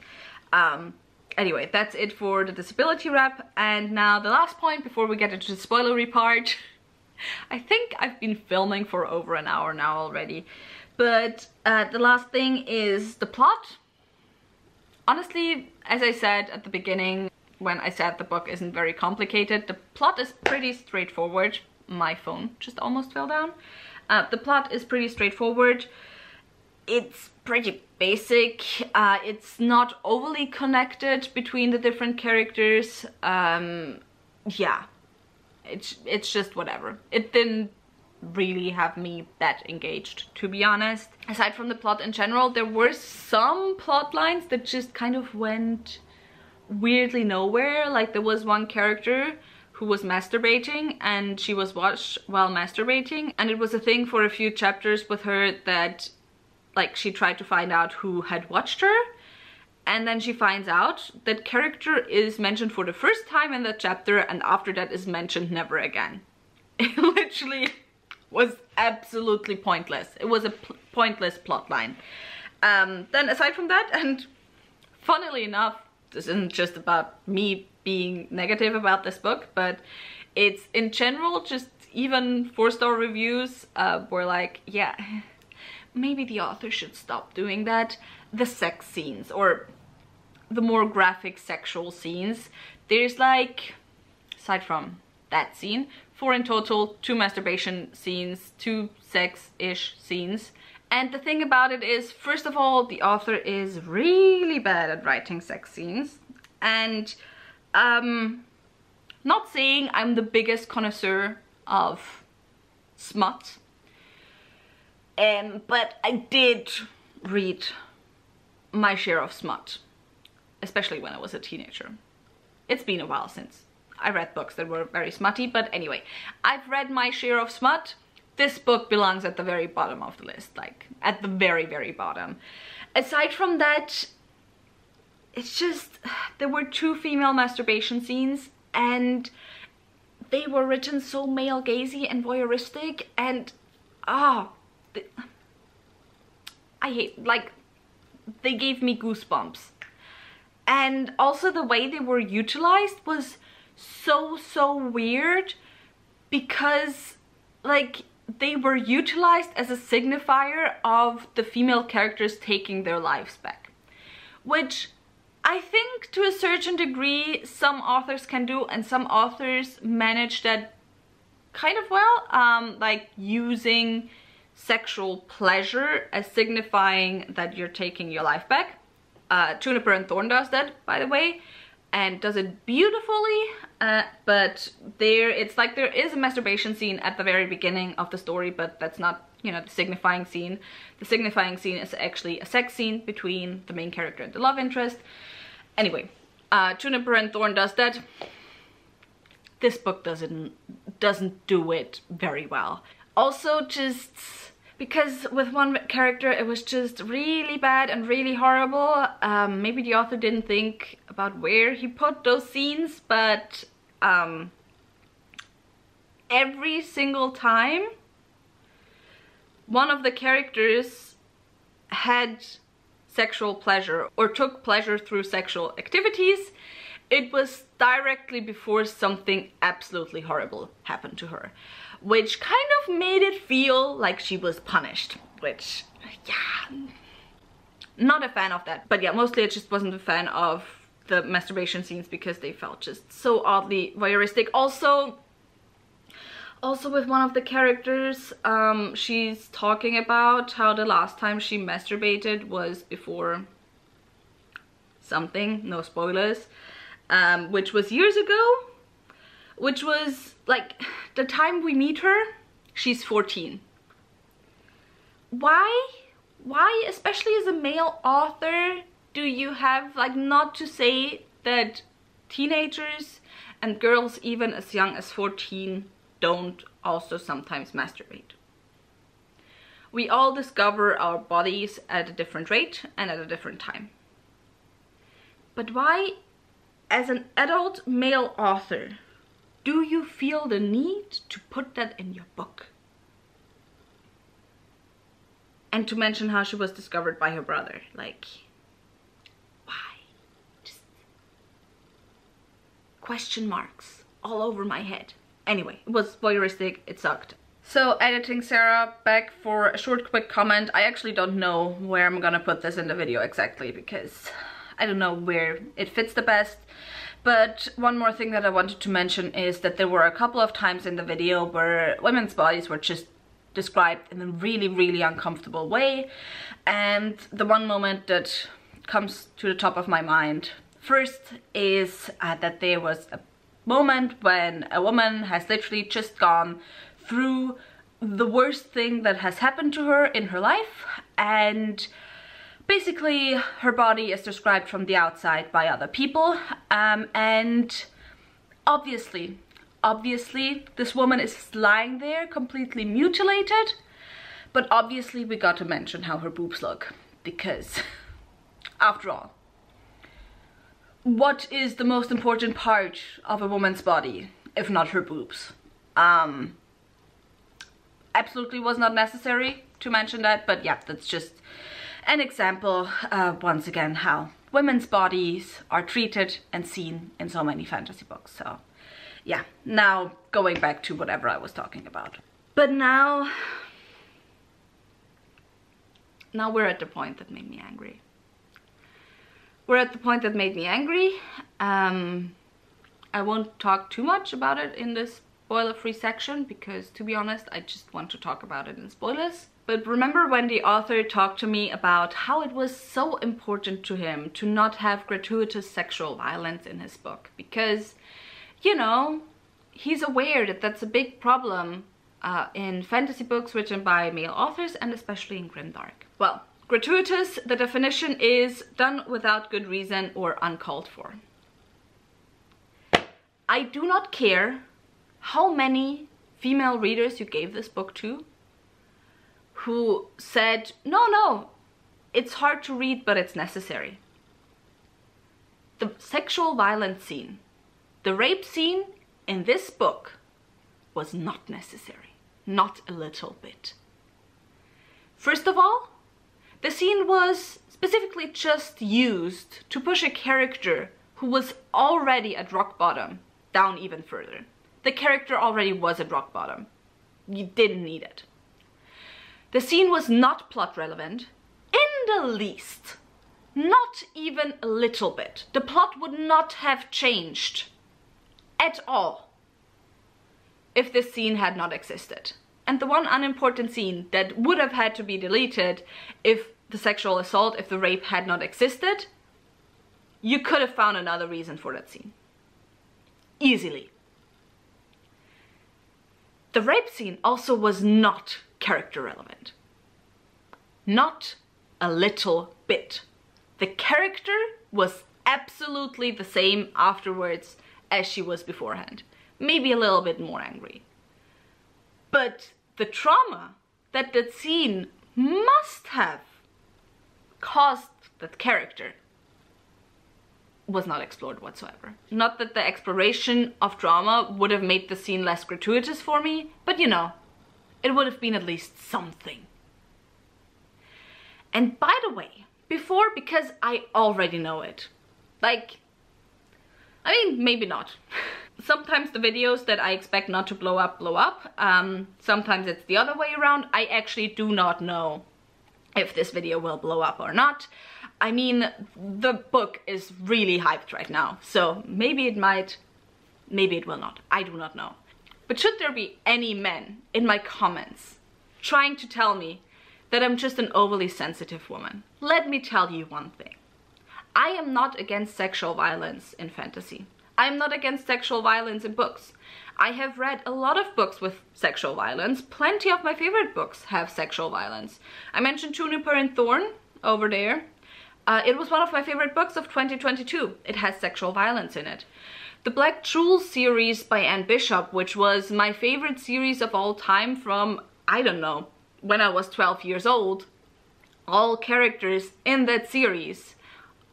Anyway, that's it for the disability rep. And now the last point before we get into the spoilery part. I think I've been filming for over an hour now already, but the last thing is the plot. Honestly, as I said at the beginning, when I said the book isn't very complicated, the plot is pretty straightforward. My phone just almost fell down. The plot is pretty straightforward. It's pretty basic. It's not overly connected between the different characters. Yeah, it's just whatever. It didn't really have me that engaged, to be honest. Aside from the plot in general, there were some plot lines that just kind of went weirdly nowhere. Like, there was one character who was masturbating and she was watched while masturbating, and it was a thing for a few chapters with her that, like, she tried to find out who had watched her, and then she finds out that character is mentioned for the first time in the chapter, and after that is mentioned never again. It literally was absolutely pointless. It was a pointless plot line. Then aside from that, and funnily enough, this isn't just about me being negative about this book, but it's in general just even 4-star reviews were like, yeah, maybe the author should stop doing that. The sex scenes, or the more graphic sexual scenes, there's like, aside from that scene, 4 in total, 2 masturbation scenes, 2 sex-ish scenes. And the thing about it is, first of all, the author is really bad at writing sex scenes. And not saying I'm the biggest connoisseur of smut, but I did read my share of smut, especially when I was a teenager. It's been a while since I read books that were very smutty, but anyway, I've read my share of smut. This book belongs at the very bottom of the list, like at the very, very bottom. Aside from that, it's just, there were 2 female masturbation scenes, and they were written so male gazy and voyeuristic, and I hate, like, they gave me goosebumps. And also the way they were utilized was so weird, because like they were utilized as a signifier of the female characters taking their lives back, which I think to a certain degree some authors can do, and some authors manage that kind of well, like using sexual pleasure as signifying that you're taking your life back. Juniper and Thorn does that, by the way, and does it beautifully, but it's like there is a masturbation scene at the very beginning of the story, but that's not, you know, the signifying scene. The signifying scene is actually a sex scene between the main character and the love interest. Anyway, Juniper and Thorn does that. This book doesn't do it very well. Also, just because with one character it was just really bad and really horrible. Maybe the author didn't think about where he put those scenes, but every single time one of the characters had sexual pleasure or took pleasure through sexual activities, it was directly before something absolutely horrible happened to her, which kind of made it feel like she was punished, which, yeah, not a fan of that. But yeah, mostly I just wasn't a fan of the masturbation scenes because they felt just so oddly voyeuristic. Also with one of the characters, she's talking about how the last time she masturbated was before something, no spoilers, which was years ago, which was like the time we meet her, she's 14. Why, especially as a male author, do you have, like, not to say that teenagers and girls even as young as 14 don't also sometimes masturbate? We all discover our bodies at a different rate and at a different time. But why, as an adult male author, do you feel the need to put that in your book? And to mention how she was discovered by her brother, like, why? Just question marks all over my head. Anyway, it was voyeuristic, it sucked. So, editing Sarah, back for a short quick comment. I actually don't know where I'm gonna put this in the video exactly, because I don't know where it fits the best. But one more thing that I wanted to mention is that there were a couple of times in the video where women's bodies were just described in a really uncomfortable way. And the one moment that comes to the top of my mind first is that there was a moment when a woman has literally just gone through the worst thing that has happened to her in her life, and basically her body is described from the outside by other people, and obviously this woman is lying there completely mutilated, but obviously we got to mention how her boobs look, because after all, what is the most important part of a woman's body, if not her boobs? Absolutely was not necessary to mention that, but yeah, that's just an example, once again, how women's bodies are treated and seen in so many fantasy books. So yeah, now going back to whatever I was talking about. But now we're at the point that made me angry. We're at the point that made me angry. I won't talk too much about it in this spoiler-free section because, to be honest, I just want to talk about it in spoilers. But remember when the author talked to me about how it was so important to him to not have gratuitous sexual violence in his book? Because, you know, he's aware that that's a big problem in fantasy books written by male authors, and especially in grimdark. Well, gratuitous, the definition is done without good reason or uncalled for. I do not care how many female readers you gave this book to who said, no, it's hard to read, but it's necessary. The sexual violence scene, the rape scene in this book was not necessary, not a little bit. First of all, the scene was specifically just used to push a character who was already at rock bottom down even further. The character already was at rock bottom. You didn't need it. The scene was not plot relevant in the least. Not even a little bit. The plot would not have changed at all if this scene had not existed. And the one unimportant scene that would have had to be deleted if the sexual assault, if the rape had not existed, you could have found another reason for that scene. Easily. The rape scene also was not character relevant. Not a little bit. The character was absolutely the same afterwards as she was beforehand. Maybe a little bit more angry. But the trauma that that scene must have caused that character was not explored whatsoever. Not that the exploration of drama would have made the scene less gratuitous for me, but you know, it would have been at least something. And by the way, before, because I already know it, like, I mean, maybe not. Sometimes the videos that I expect not to blow up, blow up. Sometimes it's the other way around. I actually do not know if this video will blow up or not. I mean, the book is really hyped right now, so maybe it might, maybe it will not. I do not know. But should there be any men in my comments trying to tell me that I'm just an overly sensitive woman, let me tell you one thing. I am not against sexual violence in fantasy. I am not against sexual violence in books. I have read a lot of books with sexual violence. Plenty of my favorite books have sexual violence. I mentioned Juniper and Thorn over there. It was one of my favorite books of 2022. It has sexual violence in it. The Black Jewel series by Anne Bishop, which was my favorite series of all time from, I don't know, when I was 12 years old. All characters in that series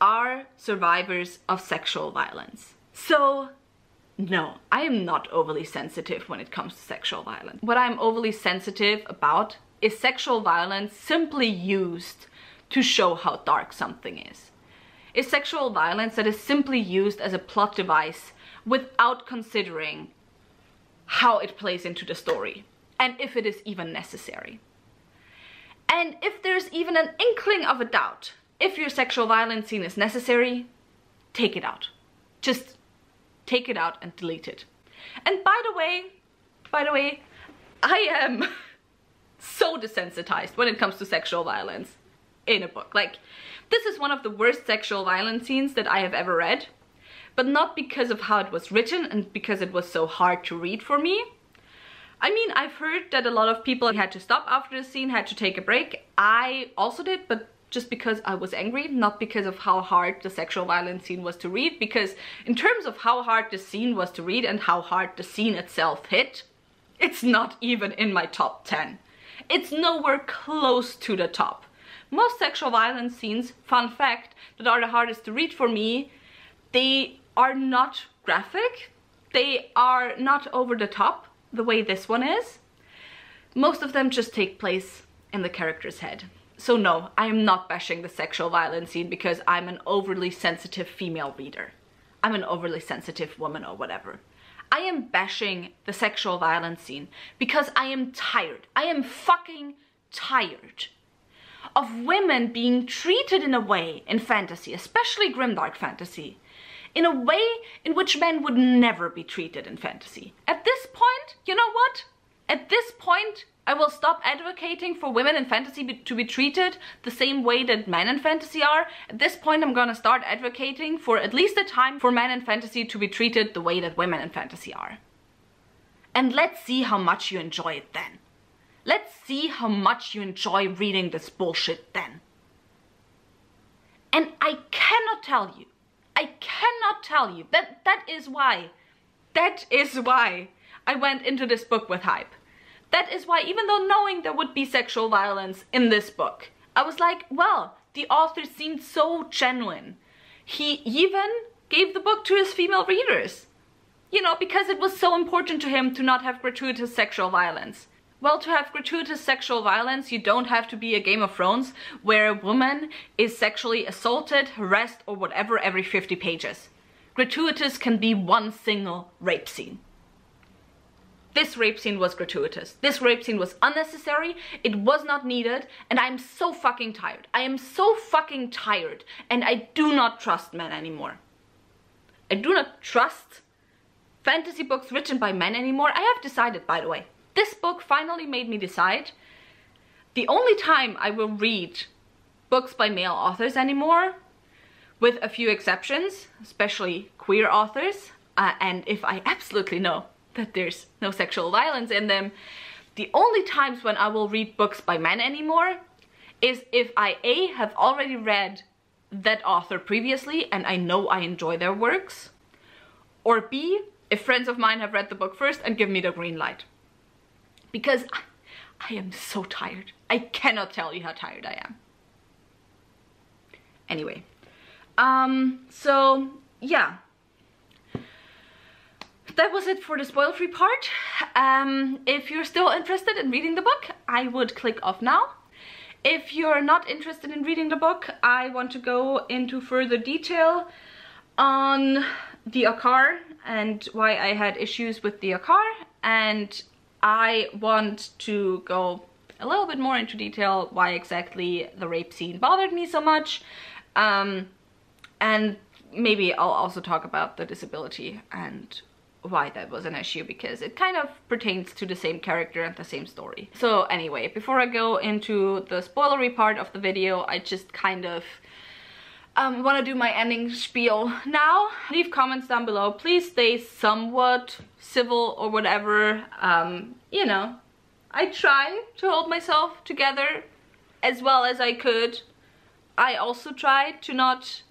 are survivors of sexual violence. So, no, I am not overly sensitive when it comes to sexual violence. What I'm overly sensitive about is sexual violence simply used to show how dark something is. Is sexual violence that is simply used as a plot device without considering how it plays into the story, and if it is even necessary. And if there's even an inkling of a doubt, if your sexual violence scene is necessary, take it out. Just take it out and delete it. And by the way, I am so desensitized when it comes to sexual violence in a book. Like, this is one of the worst sexual violence scenes that I have ever read, but not because of how it was written and because it was so hard to read for me. I mean, I've heard that a lot of people had to stop after the scene, had to take a break. I also did, but just because I was angry, not because of how hard the sexual violence scene was to read, because in terms of how hard the scene was to read and how hard the scene itself hit, it's not even in my top 10. It's nowhere close to the top. Most sexual violence scenes, fun fact, that are the hardest to read for me They are not graphic. They are not over the top the way this one is. Most of them just take place in the character's head. So no, I am not bashing the sexual violence scene because I'm an overly sensitive female reader. I'm an overly sensitive woman or whatever. I am bashing the sexual violence scene because I am tired. I am fucking tired of women being treated in a way in fantasy, especially grimdark fantasy, in a way in which men would never be treated in fantasy. At this point, you know what? At this point, I will stop advocating for women in fantasy to be treated the same way that men in fantasy are. At this point, I'm gonna start advocating for at least a time for men in fantasy to be treated the way that women in fantasy are. And let's see how much you enjoy it then. Let's see how much you enjoy reading this bullshit then. And I cannot tell you that is why I went into this book with hype. That is why, even though knowing there would be sexual violence in this book, I was like, well, the author seemed so genuine. He even gave the book to his female readers. You know, because it was so important to him to not have gratuitous sexual violence. Well, to have gratuitous sexual violence, you don't have to be a Game of Thrones where a woman is sexually assaulted, harassed, or whatever every 50 pages. Gratuitous can be one single rape scene. This rape scene was gratuitous. This rape scene was unnecessary. It was not needed. And I'm so fucking tired. I am so fucking tired. And I do not trust men anymore. I do not trust fantasy books written by men anymore. I have decided, by the way. This book finally made me decide. The only time I will read books by male authors anymore, with a few exceptions, especially queer authors, and if I absolutely know that there's no sexual violence in them, the only times when I will read books by men anymore is if I A, have already read that author previously and I know I enjoy their works, or B, if friends of mine have read the book first and give me the green light. Because I am so tired. I cannot tell you how tired I am. Anyway, so yeah. That was it for the spoiler-free part. If you're still interested in reading the book, I would click off now. If you're not interested in reading the book, I want to go into further detail on the Akar and why I had issues with the Akar, and I want to go a little bit more into detail why exactly the rape scene bothered me so much, and maybe I'll also talk about the disability and why that was an issue, because it kind of pertains to the same character and the same story. So anyway, before I go into the spoilery part of the video, I just kind of want to do my ending spiel now. Leave comments down below. Please stay somewhat civil or whatever. You know, I try to hold myself together as well as I could. I also tried to not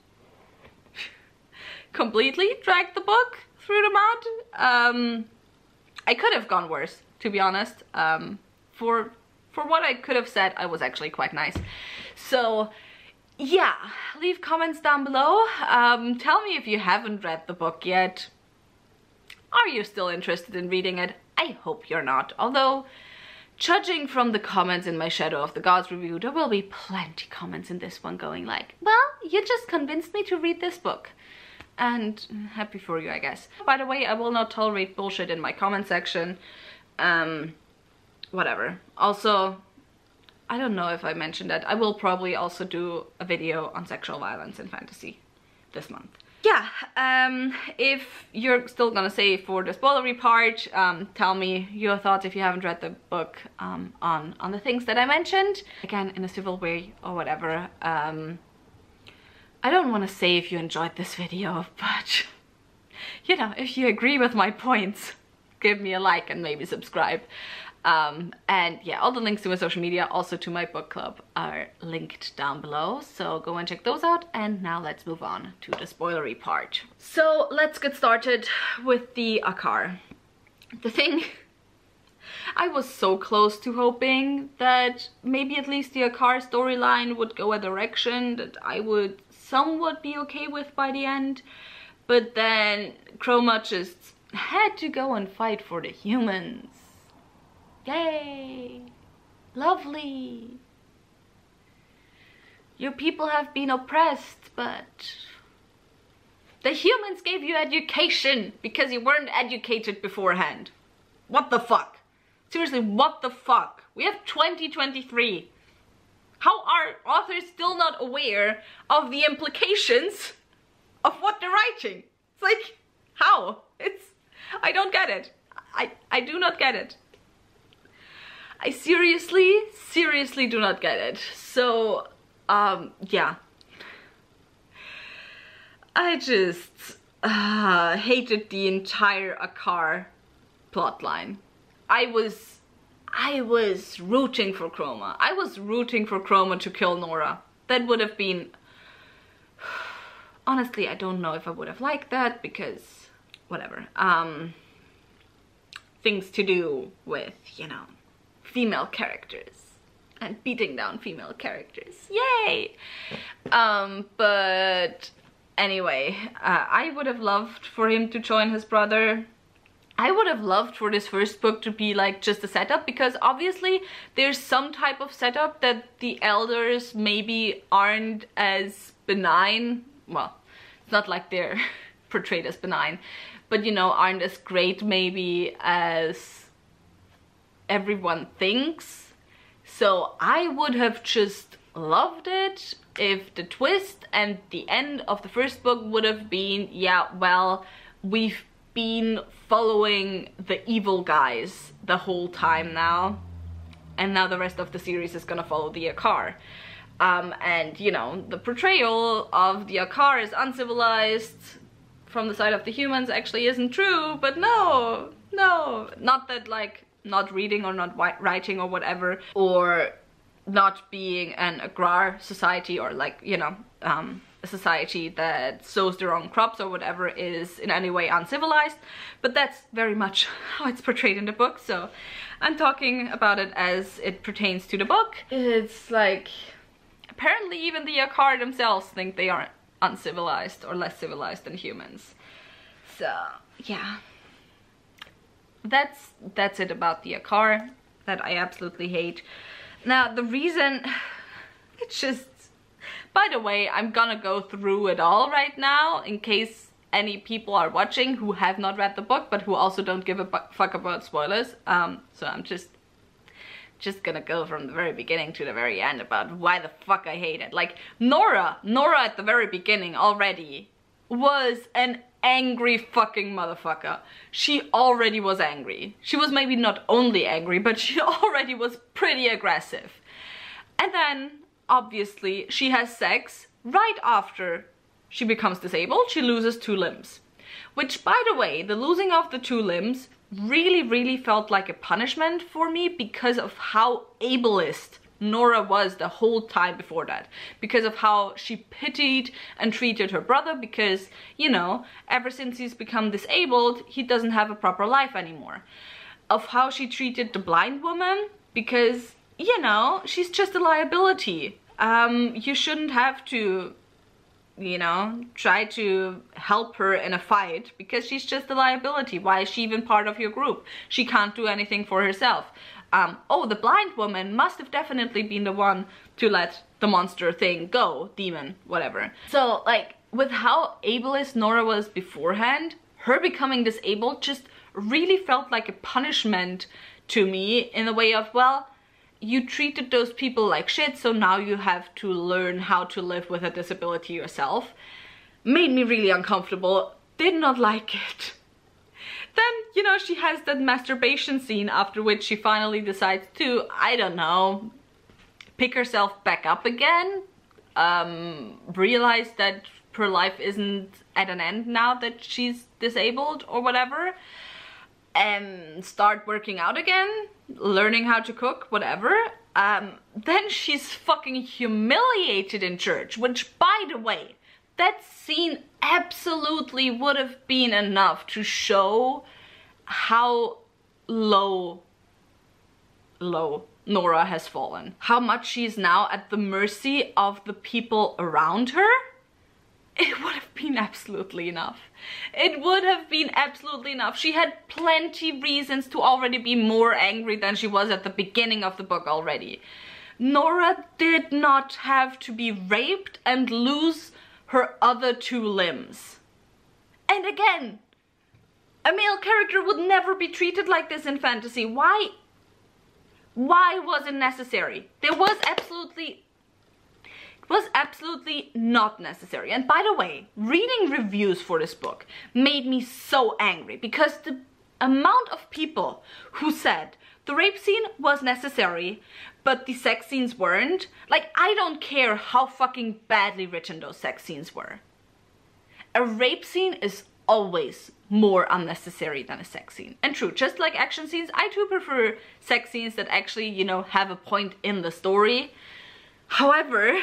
completely drag the book through the mud. I could have gone worse, to be honest. For what I could have said, I was actually quite nice. So yeah, leave comments down below. Tell me if you haven't read the book yet. Are you still interested in reading it? I hope you're not. Although, judging from the comments in my Shadow of the Gods review, there will be plenty comments in this one going like, well, you just convinced me to read this book. And happy for you, I guess. By the way, I will not tolerate bullshit in my comment section. Whatever. Also, I don't know if I mentioned that. I will probably also do a video on sexual violence in fantasy this month. Yeah, if you're still gonna say for the spoilery part, tell me your thoughts if you haven't read the book on the things that I mentioned. Again, in a civil way or whatever. I don't want to say if you enjoyed this video, but you know, if you agree with my points, give me a like and maybe subscribe. And yeah, all the links to my social media, also to my book club, are linked down below, so go and check those out. And now let's move on to the spoilery part. So let's get started with the Akar. The thing, I was so close to hoping that maybe at least the Akar storyline would go a direction that I would somewhat be okay with by the end. But then Chroma just had to go and fight for the humans. Yay! Lovely! Your people have been oppressed, but the humans gave you education because you weren't educated beforehand. What the fuck? Seriously, what the fuck? We have 2023. How are authors still not aware of the implications of what they're writing? It's like, how? I don't get it. I do not get it. I seriously do not get it. So, yeah. I just hated the entire Akar plotline. I was rooting for Chroma. I was rooting for Chroma to kill Nora. That would have been... Honestly, I don't know if I would have liked that because... whatever. Things to do with, you know, female characters. And beating down female characters. Yay! But... anyway, I would have loved for him to join his brother. I would have loved for this first book to be like just a setup, because obviously there's some type of setup that the elders maybe aren't as benign. Well, it's not like they're portrayed as benign, but you know, aren't as great maybe as everyone thinks. So I would have just loved it if the twist and the end of the first book would have been, yeah, well, we've been following the evil guys the whole time now, and now the rest of the series is gonna follow the Akar. And you know, the portrayal of the Akar as uncivilized from the side of the humans actually isn't true, but no, not that like not reading or not writing or whatever, or not being an agrar society, or like, you know, a society that sows their own crops or whatever is in any way uncivilized, but that's very much how it's portrayed in the book, so I'm talking about it as it pertains to the book. It's like, apparently even the Akar themselves think they are uncivilized or less civilized than humans. So, yeah. That's it about the Akar that I absolutely hate. Now, the reason, it's just, by the way, I'm gonna go through it all right now in case any people are watching who have not read the book but who also don't give a fuck about spoilers. So I'm just gonna go from the very beginning to the very end about why the fuck I hate it. Like, Nora at the very beginning already was an angry fucking motherfucker. She already was angry. She was maybe not only angry, but she already was pretty aggressive. And then, obviously, she has sex right after she becomes disabled. She loses 2 limbs. Which, by the way, the losing of the 2 limbs really felt like a punishment for me because of how ableist Nora was the whole time before that. Because of how she pitied and treated her brother, because, you know, ever since he's become disabled, he doesn't have a proper life anymore. Of how she treated the blind woman, because, you know, she's just a liability. You shouldn't have to, you know, try to help her in a fight because she's just a liability. Why is she even part of your group? She can't do anything for herself. Oh, the blind woman must have definitely been the one to let the monster thing go, demon, whatever. So, like, with how ableist Nora was beforehand, her becoming disabled just really felt like a punishment to me in the way of, well, you treated those people like shit, so now you have to learn how to live with a disability yourself. Made me really uncomfortable. Did not like it. Then, you know, she has that masturbation scene after which she finally decides to, I don't know, pick herself back up again. Realize that her life isn't at an end now that she's disabled or whatever. And start working out again, learning how to cook, whatever. Then she's fucking humiliated in church, which, by the way, that scene absolutely would have been enough to show how low Nora has fallen. How much she's now at the mercy of the people around her. it would have been absolutely enough. It would have been absolutely enough. She had plenty reasons to already be more angry than she was at the beginning of the book already. Nora did not have to be raped and lose her other 2 limbs. And again, a male character would never be treated like this in fantasy. Why was it necessary? It was absolutely not necessary. And by the way, reading reviews for this book made me so angry because the amount of people who said the rape scene was necessary, but the sex scenes weren't. Like, I don't care how fucking badly written those sex scenes were. A rape scene is always more unnecessary than a sex scene. And true, just like action scenes, I too prefer sex scenes that actually, you know, have a point in the story. However,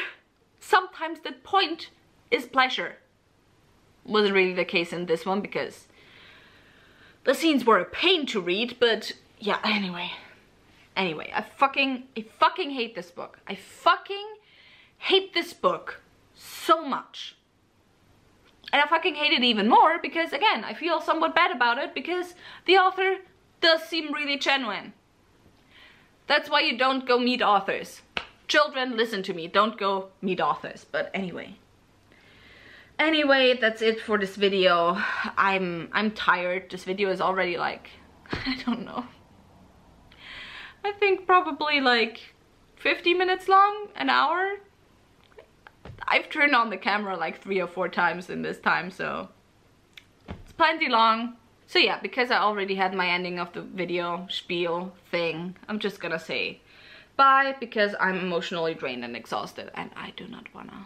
sometimes that point is pleasure. Wasn't really the case in this one because the scenes were a pain to read, but yeah, anyway, I fucking hate this book. I fucking hate this book so much. And I fucking hate it even more because, again, I feel somewhat bad about it because the author does seem really genuine. That's why you don't go meet authors. Children, listen to me, don't go meet authors. But anyway, that's it for this video. I'm tired. This video is already like, I don't know, I think probably like 50 minutes long, an hour. I've turned on the camera like 3 or 4 times in this time, so it's plenty long. So yeah, because I already had my ending of the video spiel thing, I'm just gonna say bye because I'm emotionally drained and exhausted and I do not wanna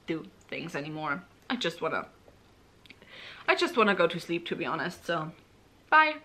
do things anymore. I just wanna go to sleep, to be honest. So bye.